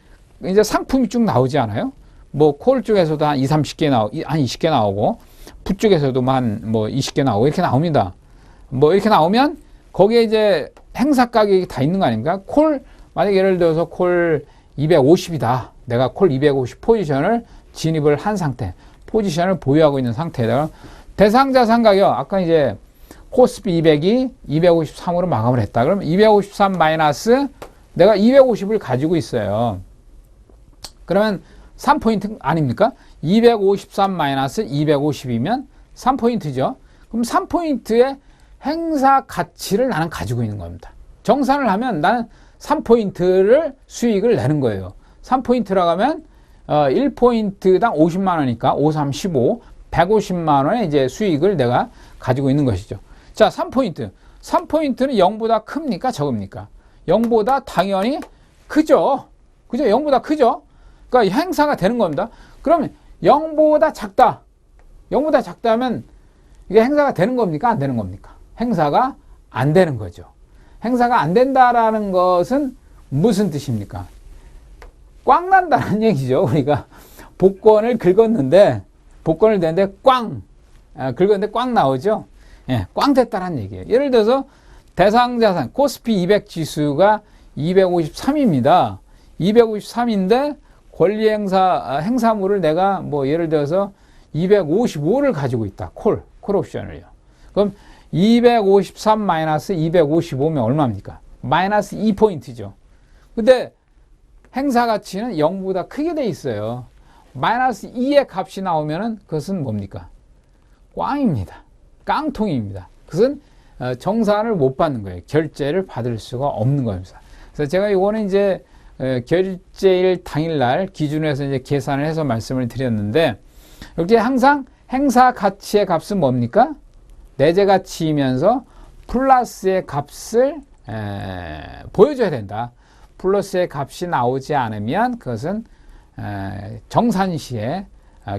이제 상품이 쭉 나오지 않아요? 뭐 콜 쪽에서도 한 20개 나오고 풋 쪽에서도 한 뭐 20개 나오고 이렇게 나옵니다. 뭐 이렇게 나오면 거기에 이제 행사 가격이 다 있는 거 아닙니까? 콜, 만약 예를 들어서 콜 250이다. 내가 콜 250 포지션을 진입을 한 상태, 포지션을 보유하고 있는 상태에다가 대상 자산 가격, 아까 이제 코스피 200이 253으로 마감을 했다. 그럼 253 마이너스 내가 250을 가지고 있어요. 그러면 3포인트 아닙니까? 253 마이너스 250이면 3포인트죠. 그럼 3포인트의 행사 가치를 나는 가지고 있는 겁니다. 정산을 하면 나는 3포인트를 수익을 내는 거예요. 3포인트라고 하면 1포인트당 50만 원이니까 5, 3, 15, 150만 원의 이제 수익을 내가 가지고 있는 것이죠. 자, 3포인트. 3포인트는 0보다 큽니까? 적습니까? 0보다 당연히 크죠. 그죠? 0보다 크죠? 그러니까 행사가 되는 겁니다. 그러면 0보다 작다. 0보다 작다면 이게 행사가 되는 겁니까? 안 되는 겁니까? 행사가 안 되는 거죠. 행사가 안 된다라는 것은 무슨 뜻입니까? 꽝 난다는 얘기죠. 우리가 복권을 긁었는데 복권을 냈는데 긁었는데 꽝 나오죠. 예, 꽝 됐다는 얘기예요. 예를 들어서 대상자산 코스피 200 지수가 253입니다. 253인데 권리 행사물을 내가 뭐 예를 들어서 255를 가지고 있다. 콜 옵션을요. 그럼 253 마이너스 255면 얼마입니까? 마이너스 2포인트죠. 근데 행사 가치는 0보다 크게 돼 있어요. 마이너스 2의 값이 나오면은 그것은 뭡니까? 꽝입니다. 깡통입니다. 그것은 정산을 못 받는 거예요. 결제를 받을 수가 없는 겁니다. 그래서 제가 이거는 이제 결제일 당일날 기준으로 해서 이제 계산을 해서 말씀을 드렸는데, 이렇게 항상 행사 가치의 값은 뭡니까? 내재 가치이면서 플러스의 값을 보여줘야 된다. 플러스의 값이 나오지 않으면 그것은 정산 시에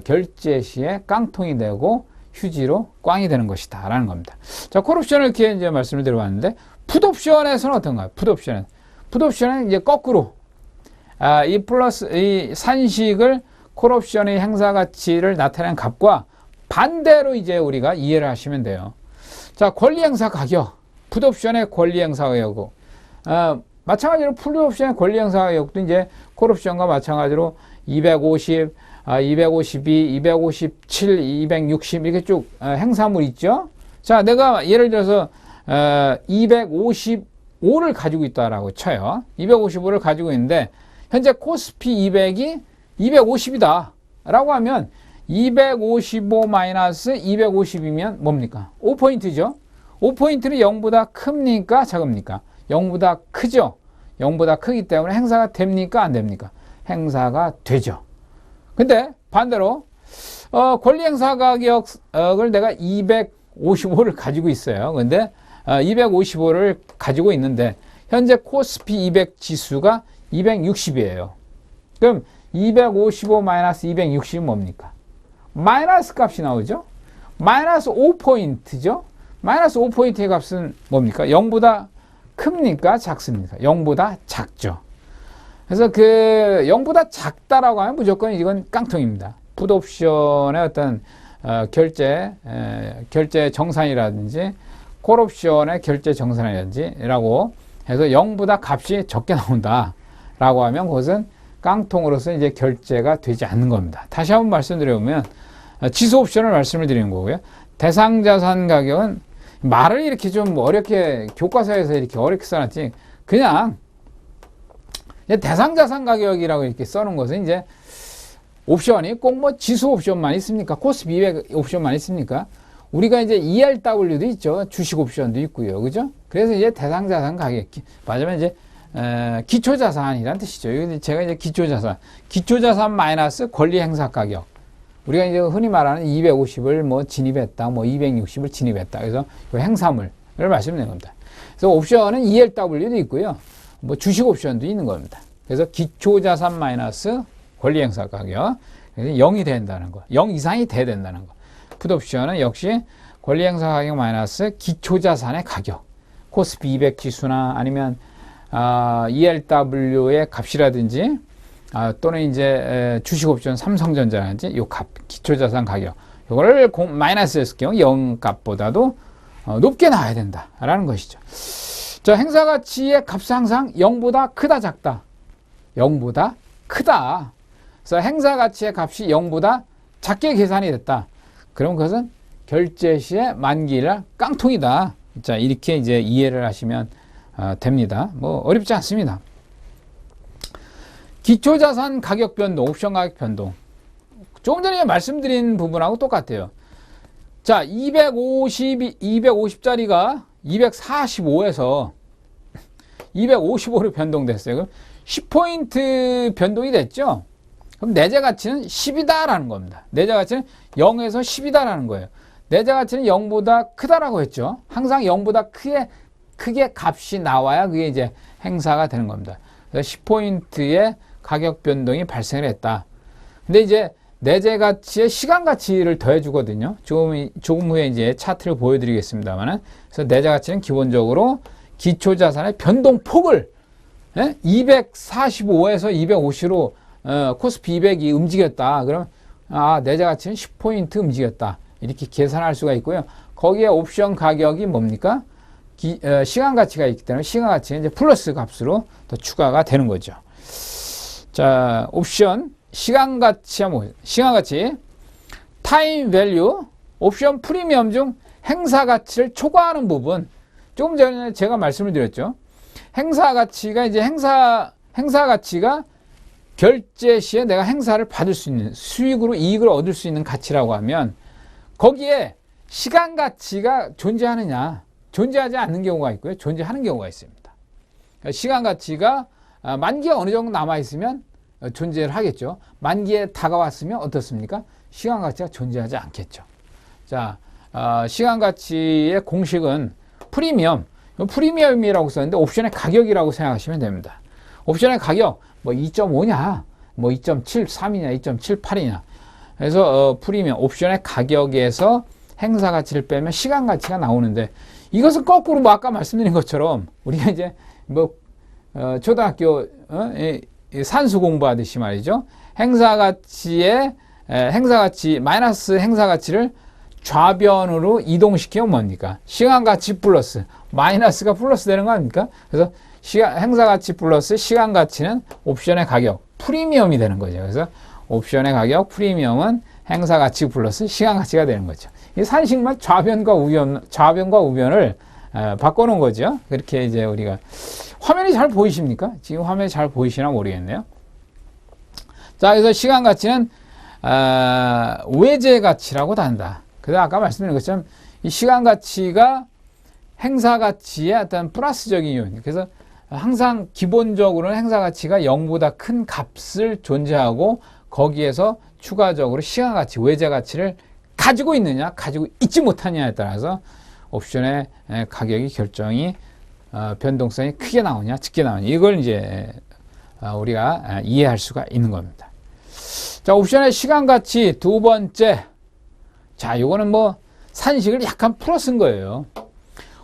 결제 시에 깡통이 되고 휴지로 꽝이 되는 것이다 라는 겁니다. 자, 콜옵션을 이렇게 이제 말씀을 드려봤는데, 풋옵션에서는 어떤가요? 풋옵션은 이제 거꾸로 이 산식을 콜옵션의 행사 가치를 나타내는 값과 반대로 이제 우리가 이해를 하시면 돼요. 자, 권리 행사 가격, 풋옵션의 권리 행사 가격고, 마찬가지로 풋옵션의 권리 행사 가격도 이제 콜옵션과 마찬가지로 250, 252, 257, 260 이렇게 쭉 행사물 있죠. 자, 내가 예를 들어서 255를 가지고 있다라고 쳐요. 255를 가지고 있는데 현재 코스피 200이 250이다 라고 하면 255 마이너스 250이면 뭡니까? 5포인트죠. 5포인트는 0보다 큽니까? 작습니까? 0보다 크죠. 0보다 크기 때문에 행사가 됩니까? 안 됩니까? 행사가 되죠. 근데 반대로 권리 행사 가격을 내가 255를 가지고 있어요. 근데 255를 가지고 있는데 현재 코스피 200 지수가 260이에요. 그럼 255 마이너스 260은 뭡니까? 마이너스 값이 나오죠. 마이너스 5포인트죠. 마이너스 5포인트의 값은 뭡니까? 0보다 큽니까? 작습니까? 0보다 작죠. 그래서 0보다 작다라고 하면 무조건 이건 깡통입니다. 풋옵션의 어떤 결제 정산이라든지 콜옵션의 결제 정산이라든지라고 해서 0보다 값이 적게 나온다라고 하면 그것은 깡통으로서 이제 결제가 되지 않는 겁니다. 다시 한번 말씀드려보면 지수 옵션을 말씀을 드리는 거고요. 대상자산 가격은 말을 이렇게 좀 어렵게 교과서에서 이렇게 어렵게 써놨지, 그냥 대상자산 가격이라고 이렇게 써놓은 것은 이제 옵션이 꼭 뭐 지수 옵션만 있습니까? 코스피 200 옵션만 있습니까? 우리가 이제 ERW도 있죠. 주식 옵션도 있고요. 그죠? 그래서 이제 대상자산 가격, 맞으면 이제 기초자산이란 뜻이죠. 제가 이제 기초자산 마이너스 권리 행사 가격. 우리가 이제 흔히 말하는 250을 뭐 진입했다, 뭐 260을 진입했다. 그래서 그 행사물을 말씀드리는 겁니다. 그래서 옵션은 ELW도 있고요. 뭐 주식 옵션도 있는 겁니다. 그래서 기초자산 마이너스 권리 행사 가격. 그래서 0이 된다는 거. 0 이상이 돼야 된다는 거. 풋옵션은 역시 권리 행사 가격 마이너스 기초자산의 가격. 코스피 200 지수나 아니면 ELW의 값이라든지 또는 이제 주식옵션 삼성전자라든지 요 값, 기초자산 가격, 요거를 마이너스 했을 경우 0 값보다도 높게 나와야 된다라는 것이죠. 자, 행사 가치의 값은 항상 0보다 크다, 작다? 0보다 크다. 그래서 행사 가치의 값이 0보다 작게 계산이 됐다. 그럼 그것은 결제 시에 만기일 깡통이다. 자, 이렇게 이제 이해를 하시면 됩니다. 뭐 어렵지 않습니다. 기초자산 가격 변동, 옵션 가격 변동. 조금 전에 말씀드린 부분하고 똑같아요. 자, 250짜리가 245에서 255로 변동됐어요. 그럼 10포인트 변동이 됐죠? 그럼 내재 가치는 10이다라는 겁니다. 내재 가치는 0에서 10이다라는 거예요. 내재 가치는 0보다 크다라고 했죠. 항상 0보다 크게 값이 나와야 그게 이제 행사가 되는 겁니다. 그래서 10포인트의 가격 변동이 발생을 했다. 근데 이제 내재 가치에 시간 가치를 더해 주거든요. 조금 후에 이제 차트를 보여드리겠습니다만은. 그래서 내재 가치는 기본적으로 기초 자산의 변동폭을 245에서 250으로 코스피 200이 움직였다. 그러면 내재 가치는 10포인트 움직였다. 이렇게 계산할 수가 있고요. 거기에 옵션 가격이 뭡니까? 시간 가치가 있기 때문에 시간 가치는 이제 플러스 값으로 더 추가가 되는 거죠. 자, 옵션 시간 가치야 뭐예요? 시간 가치 타임 밸류 옵션 프리미엄 중 행사 가치를 초과하는 부분. 조금 전에 제가 말씀을 드렸죠. 행사 가치가 이제 행사 가치가 결제 시에 내가 행사를 받을 수 있는 수익으로 이익을 얻을 수 있는 가치라고 하면 거기에 시간 가치가 존재하느냐, 존재하지 않는 경우가 있고요. 존재하는 경우가 있습니다. 시간 가치가 만기가 어느 정도 남아 있으면 존재를 하겠죠. 만기에 다가왔으면 어떻습니까? 시간 가치가 존재하지 않겠죠. 자, 시간 가치의 공식은 프리미엄이라고 썼는데 옵션의 가격이라고 생각하시면 됩니다. 옵션의 가격, 뭐 2.5냐, 뭐 2.73이냐, 2.78이냐. 그래서 프리미엄, 옵션의 가격에서 행사 가치를 빼면 시간 가치가 나오는데 이것은 거꾸로 뭐 아까 말씀드린 것처럼 우리가 이제 뭐 초등학교 산수 공부하듯이 말이죠. 행사 가치 마이너스 행사 가치를 좌변으로 이동시키면 뭡니까? 시간 가치 플러스 마이너스가 플러스 되는 거 아닙니까? 그래서 행사 가치 플러스 시간 가치는 옵션의 가격 프리미엄이 되는 거죠. 그래서 옵션의 가격 프리미엄은 행사 가치 플러스 시간 가치가 되는 거죠. 이 산식만 좌변과 우변을 바꿔놓은 거죠. 그렇게 이제 우리가 화면이 잘 보이십니까? 지금 화면이 잘 보이시나 모르겠네요. 자, 그래서 시간 가치는 외재 가치라고도 한다. 그래서 아까 말씀드린 것처럼 이 시간 가치가 행사 가치의 어떤 플러스적인 요인. 그래서 항상 기본적으로는 행사 가치가 0보다 큰 값을 존재하고 거기에서 추가적으로 시간 가치, 외재 가치를 가지고 있느냐, 가지고 있지 못하느냐에 따라서 옵션의 가격이 결정이 변동성이 크게 나오냐, 적게 나오냐. 이걸 이제 우리가 이해할 수가 있는 겁니다. 자, 옵션의 시간 가치 두 번째. 자, 요거는 뭐 산식을 약간 풀어 쓴 거예요.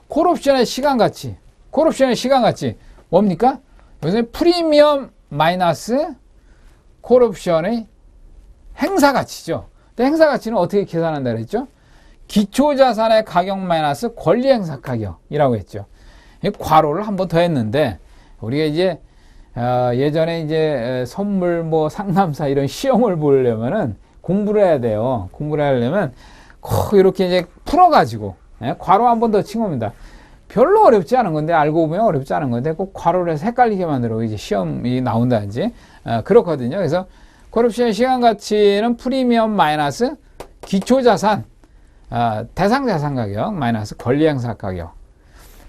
콜옵션의 시간 가치. 콜옵션의 시간 가치 뭡니까? 여기서 프리미엄 마이너스 콜옵션의 행사 가치죠. 근데 행사 가치는 어떻게 계산한다 그랬죠? 기초자산의 가격 마이너스 권리 행사 가격이라고 했죠. 괄호를 한 번 더 했는데 우리가 이제 예전에 이제 선물 뭐 상담사 이런 시험을 보려면은 공부를 해야 돼요. 공부를 하려면 꼭 이렇게 이제 풀어가지고 괄호 한 번 더 친 겁니다. 별로 어렵지 않은 건데 알고 보면 어렵지 않은 건데 꼭 괄호를 해서 헷갈리게 만들어 이제 시험이 나온다든지 그렇거든요. 그래서 콜옵션의 시간 가치는 프리미엄 마이너스 기초자산 대상자산 가격 마이너스 권리행사 가격.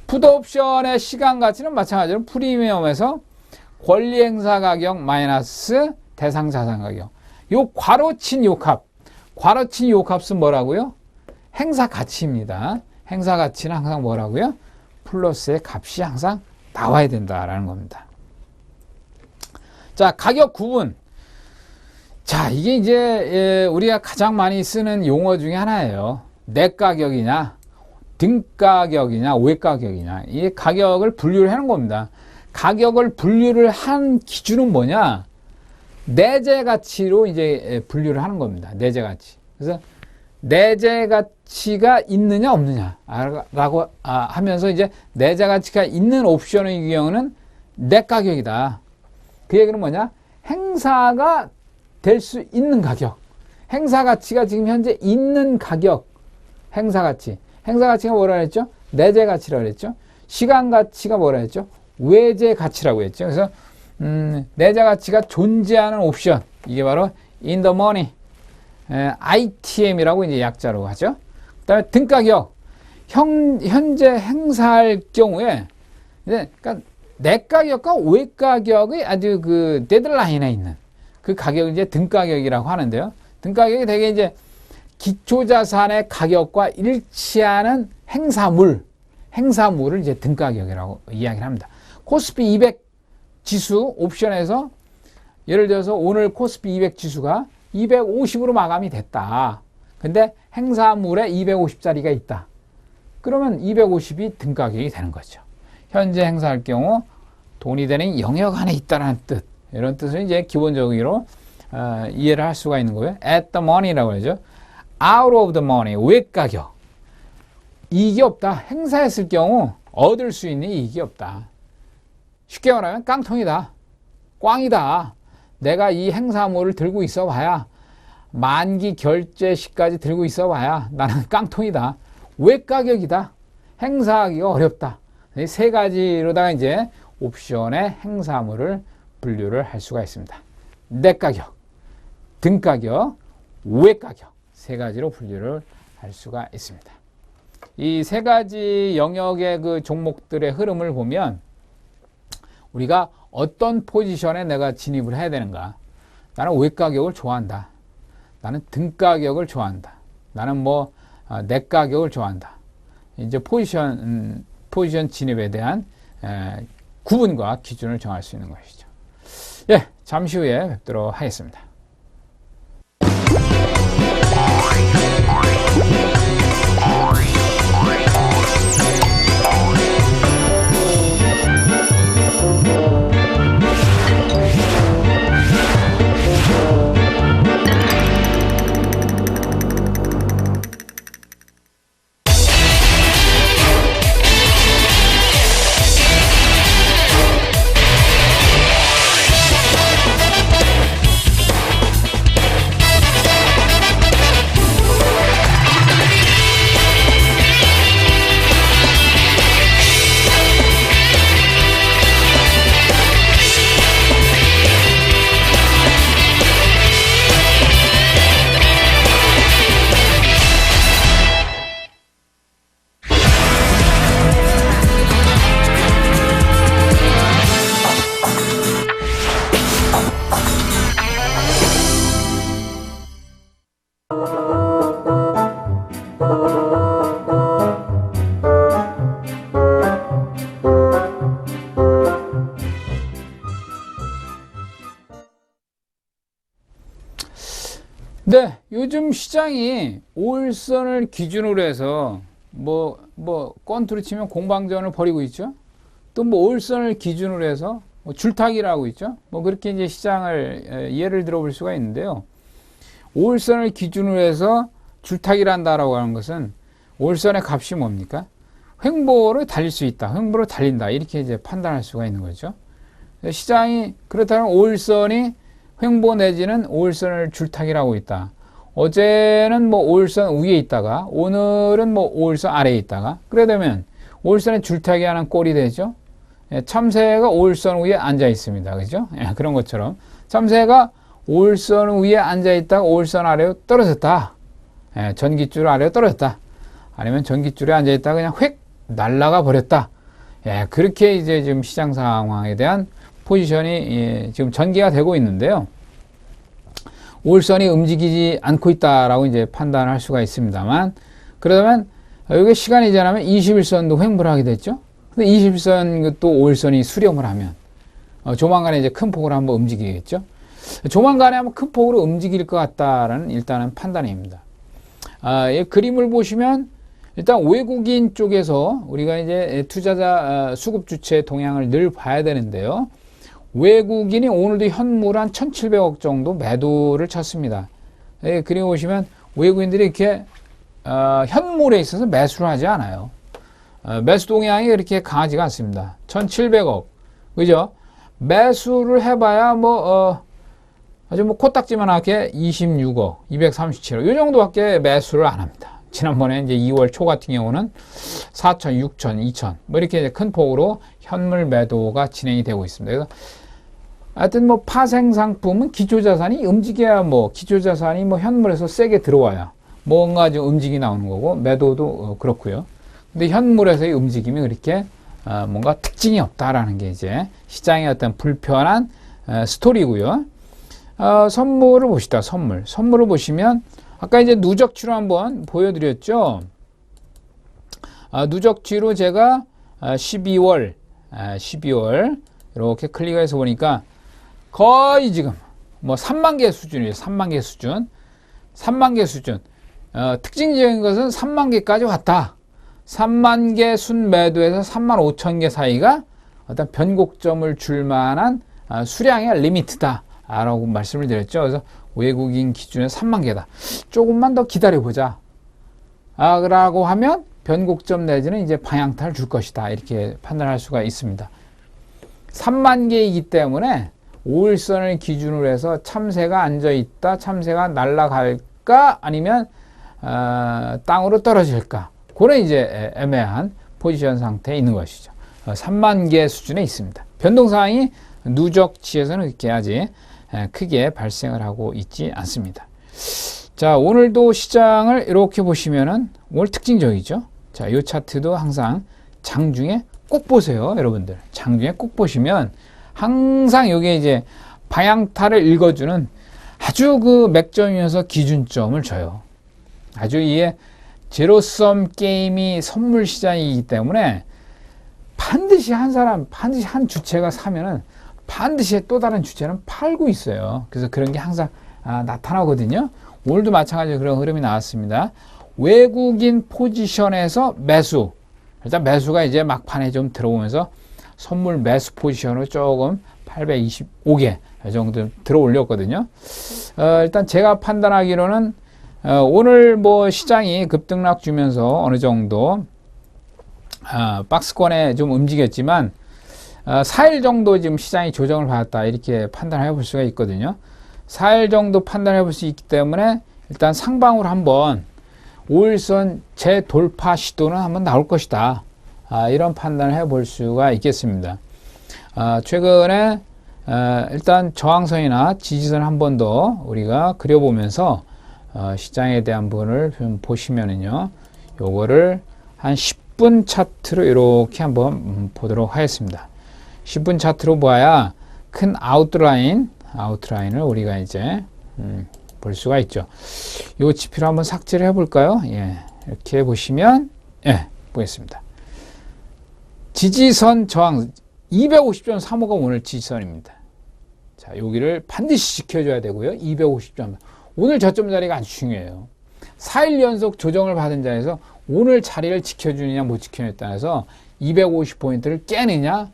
풋옵션의 시간 가치는 마찬가지로 프리미엄에서 권리행사 가격 마이너스 대상자산 가격. 요 괄호친 요 값은 뭐라고요? 행사 가치입니다. 행사 가치는 항상 뭐라고요? 플러스의 값이 항상 나와야 된다라는 겁니다. 자, 가격 구분. 자, 이게 이제 우리가 가장 많이 쓰는 용어 중에 하나예요. 내가격이냐, 등가격이냐, 외가격이냐. 이 가격을 분류를 하는 겁니다. 가격을 분류를 한 기준은 뭐냐? 내재 가치로 이제 분류를 하는 겁니다. 내재 가치. 그래서 내재 가치가 있느냐 없느냐 라고 하면서 이제 내재 가치가 있는 옵션의 경우는 내 가격이다. 그 얘기는 뭐냐? 행사가 될 수 있는 가격. 행사 가치가 지금 현재 있는 가격. 행사 가치. 행사 가치가 뭐라 그랬죠? 내재 가치라고 그랬죠? 시간 가치가 뭐라 했죠? 외재 가치라고 했죠. 그래서 내재 가치가 존재하는 옵션. 이게 바로 in the money. ITM이라고 이제 약자로 하죠. 그다음에 등가격. 현재 행사할 경우에 이제 그러니까 내 가격과 외 가격의 아주 그 데드라인에 있는 그 가격을 이제 등가격이라고 하는데요. 등가격이 되게 이제 기초자산의 가격과 일치하는 행사물을 이제 등가격이라고 이야기를 합니다. 코스피 200 지수 옵션에서 예를 들어서 오늘 코스피 200 지수가 250으로 마감이 됐다. 근데 행사물에 250짜리가 있다. 그러면 250이 등가격이 되는 거죠. 현재 행사할 경우 돈이 되는 영역 안에 있다는 뜻. 이런 뜻을 이제 기본적으로 이해를 할 수가 있는 거예요. at the money라고 하죠. out of the money, 외가격. 이익이 없다. 행사했을 경우 얻을 수 있는 이익이 없다. 쉽게 말하면 깡통이다. 꽝이다. 내가 이 행사물을 들고 있어 봐야, 만기 결제 시까지 들고 있어 봐야 나는 깡통이다. 외가격이다. 행사하기가 어렵다. 이 세 가지로다가 이제 옵션의 행사물을 분류를 할 수가 있습니다. 내가격, 등가격, 외가격, 세 가지로 분류를 할 수가 있습니다. 이 세 가지 영역의 그 종목들의 흐름을 보면 우리가 어떤 포지션에 내가 진입을 해야 되는가. 나는 외가격을 좋아한다. 나는 등가격을 좋아한다. 나는 뭐 내가격을 좋아한다. 이제 포지션 진입에 대한 구분과 기준을 정할 수 있는 것이죠. 예, 잠시 후에 뵙도록 하겠습니다. 네, 요즘 시장이 5일선을 기준으로 해서 건투로 치면 공방전을 벌이고 있죠. 또 5일선을 기준으로 해서 줄타기를 하고 있죠. 그렇게 이제 시장을 예를 들어 볼 수가 있는데요. 5일선을 기준으로 해서 줄타기를 한다라고 하는 것은 5일선의 값이 뭡니까? 횡보를 달릴 수 있다. 횡보를 달린다. 이렇게 이제 판단할 수가 있는 거죠. 시장이 그렇다면 5일선이 횡보 내지는 5일선을 줄타기를 하고 있다. 어제는 5일선 위에 있다가 오늘은 5일선 아래에 있다가 그래 되면 5일선에 줄타기 하는 꼴이 되죠. 참새가 5일선 위에 앉아 있습니다. 그죠? 그런 것처럼 참새가 5일선 위에 앉아 있다가 5일선 아래로 떨어졌다. 전깃줄 아래로 떨어졌다. 아니면 전깃줄에 앉아 있다가 그냥 휙 날아가 버렸다. 그렇게 이제 지금 시장 상황에 대한 포지션이 지금 전개가 되고 있는데요. 5일선이 움직이지 않고 있다라고 이제 판단을 할 수가 있습니다만, 그러면 여기 시간이 지나면 21선도 횡보를 하게 됐죠. 근데 21선 또 5일선이 수렴을 하면 조만간에 이제 큰 폭으로 한번 움직이겠죠. 조만간에 한번 큰 폭으로 움직일 것 같다라는 일단은 판단입니다. 이 그림을 보시면 일단 외국인 쪽에서 우리가 이제 투자자 수급 주체 동향을 늘 봐야 되는데요. 외국인이 오늘도 현물 한 1,700억 정도 매도를 쳤습니다. 그림 보시면 외국인들이 이렇게 현물에 있어서 매수를 하지 않아요. 매수 동향이 그렇게 강하지가 않습니다. 1,700억, 그죠? 매수를 해봐야 아주 코딱지만하게 26억, 237억 이 정도밖에 매수를 안 합니다. 지난번에 이제 2월 초 같은 경우는 4천, 6천, 2천 이렇게 이제 큰 폭으로 현물 매도가 진행이 되고 있습니다. 그래서 하여튼 파생 상품은 기초자산이 움직여야 기초자산이 현물에서 세게 들어와야 뭔가 좀 움직이 나오는 거고 매도도 그렇고요. 근데 현물에서의 움직임이 그렇게 뭔가 특징이 없다라는 게 이제 시장의 어떤 불편한 스토리고요. 선물을 봅시다. 선물을 보시면 아까 이제 누적치로 한번 보여드렸죠. 누적치로 제가 12월 이렇게 클릭해서 보니까 거의 지금 3만 개 수준이에요. 3만 개 수준. 3만 개 수준. 특징적인 것은 3만 개까지 왔다. 3만 개 순매도에서 3만 5천 개 사이가 어떤 변곡점을 줄 만한 수량의 리미트다 라고 말씀을 드렸죠. 그래서 외국인 기준에 3만 개다. 조금만 더 기다려보자 라고 하면 변곡점 내지는 이제 방향타를 줄 것이다, 이렇게 판단할 수가 있습니다. 3만 개이기 때문에 5일선을 기준으로 해서 참새가 앉아있다, 참새가 날아갈까 아니면 땅으로 떨어질까, 그런 이제 애매한 포지션 상태에 있는 것이죠. 3만 개 수준에 있습니다. 변동사항이 누적치에서는 그렇게 아직 크게 발생을 하고 있지 않습니다. 자, 오늘도 시장을 이렇게 보시면은 오늘 특징적이죠. 자, 이 차트도 항상 장중에 꼭 보세요, 여러분들. 장중에 꼭 보시면 항상 여기에 이제 방향타를 읽어주는 아주 그 맥점이면서 기준점을 줘요. 아주 이게 제로섬 게임이 선물 시장이기 때문에 반드시 한 사람, 반드시 한 주체가 사면은 반드시 또 다른 주체는 팔고 있어요. 그래서 그런 게 항상 나타나거든요. 오늘도 마찬가지로 그런 흐름이 나왔습니다. 외국인 포지션에서 매수. 일단 매수가 이제 막판에 좀 들어오면서 선물 매수 포지션으로 조금 825개 정도 들어 올렸거든요. 일단 제가 판단하기로는 오늘 뭐 시장이 급등락 주면서 어느 정도 박스권에 좀 움직였지만 4일 정도 지금 시장이 조정을 받았다, 이렇게 판단해 볼 수가 있거든요. 4일 정도 판단해 볼 수 있기 때문에 일단 상방으로 한번 5일선 재돌파 시도는 한번 나올 것이다, 이런 판단을 해 볼 수가 있겠습니다. 최근에 일단 저항선이나 지지선 한 번 더 우리가 그려보면서 시장에 대한 부분을 좀 보시면은요, 요거를 한 10분 차트로 이렇게 한번 보도록 하겠습니다. 10분 차트로 봐야 큰 아웃라인을 우리가 이제 볼 수가 있죠. 요 지표를 한번 삭제를 해볼까요? 예, 이렇게 보시면, 예, 보겠습니다. 지지선 저항 250.35가 오늘 지지선입니다. 자, 여기를 반드시 지켜줘야 되고요. 250점. 오늘 저점 자리가 아주 중요해요. 4일 연속 조정을 받은 자리에서 오늘 자리를 지켜주느냐 못 지켜느냐에 따라서 250포인트를 깨느냐,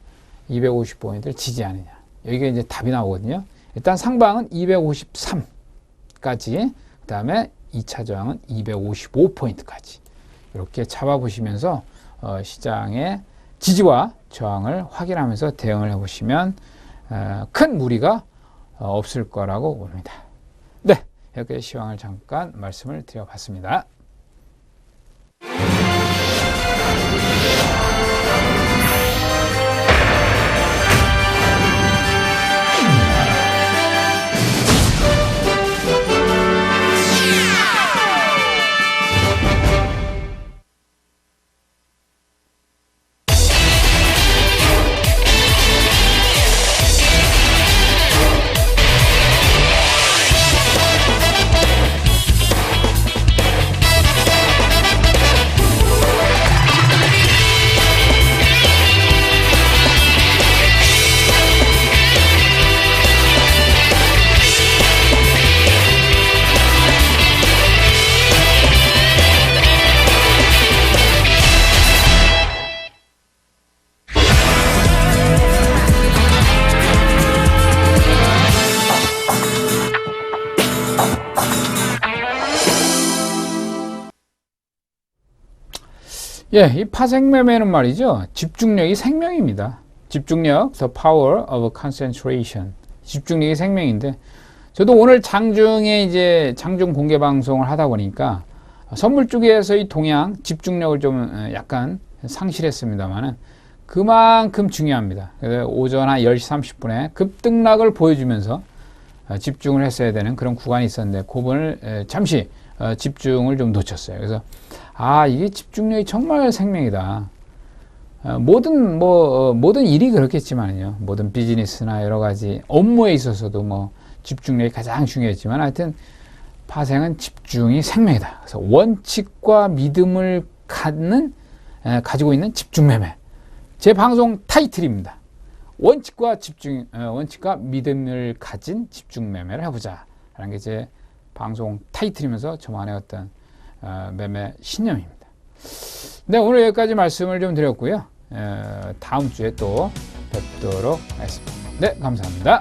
250포인트를 지지하느냐, 여기가 이제 답이 나오거든요. 일단 상방은 253까지, 그 다음에 2차 저항은 255포인트까지 이렇게 잡아보시면서 시장의 지지와 저항을 확인하면서 대응을 해보시면 큰 무리가 없을 거라고 봅니다. 네, 여기까지 시황을 잠깐 말씀을 드려봤습니다. 예, 이 파생매매는 말이죠, 집중력이 생명입니다. 집중력, the power of concentration. 집중력이 생명인데, 저도 오늘 장중에 이제 장중 공개 방송을 하다 보니까 선물 쪽에서의 동향, 집중력을 좀 약간 상실했습니다만은 그만큼 중요합니다. 그래서 오전 한 10시 30분에 급등락을 보여주면서 집중을 했어야 되는 그런 구간이 있었는데, 그 부분을 잠시 집중을 좀 놓쳤어요. 그래서 이게 집중력이 정말 생명이다. 모든 일이 그렇겠지만요. 모든 비즈니스나 여러 가지 업무에 있어서도 뭐 집중력이 가장 중요했지만, 하여튼 파생은 집중이 생명이다. 그래서 원칙과 믿음을 가지고 있는 집중매매. 제 방송 타이틀입니다. 원칙과 믿음을 가진 집중매매를 해보자 라는 게 제 방송 타이틀이면서 저만의 어떤 매매 신념입니다. 네, 오늘 여기까지 말씀을 좀 드렸고요. 다음 주에 또 뵙도록 하겠습니다. 네, 감사합니다.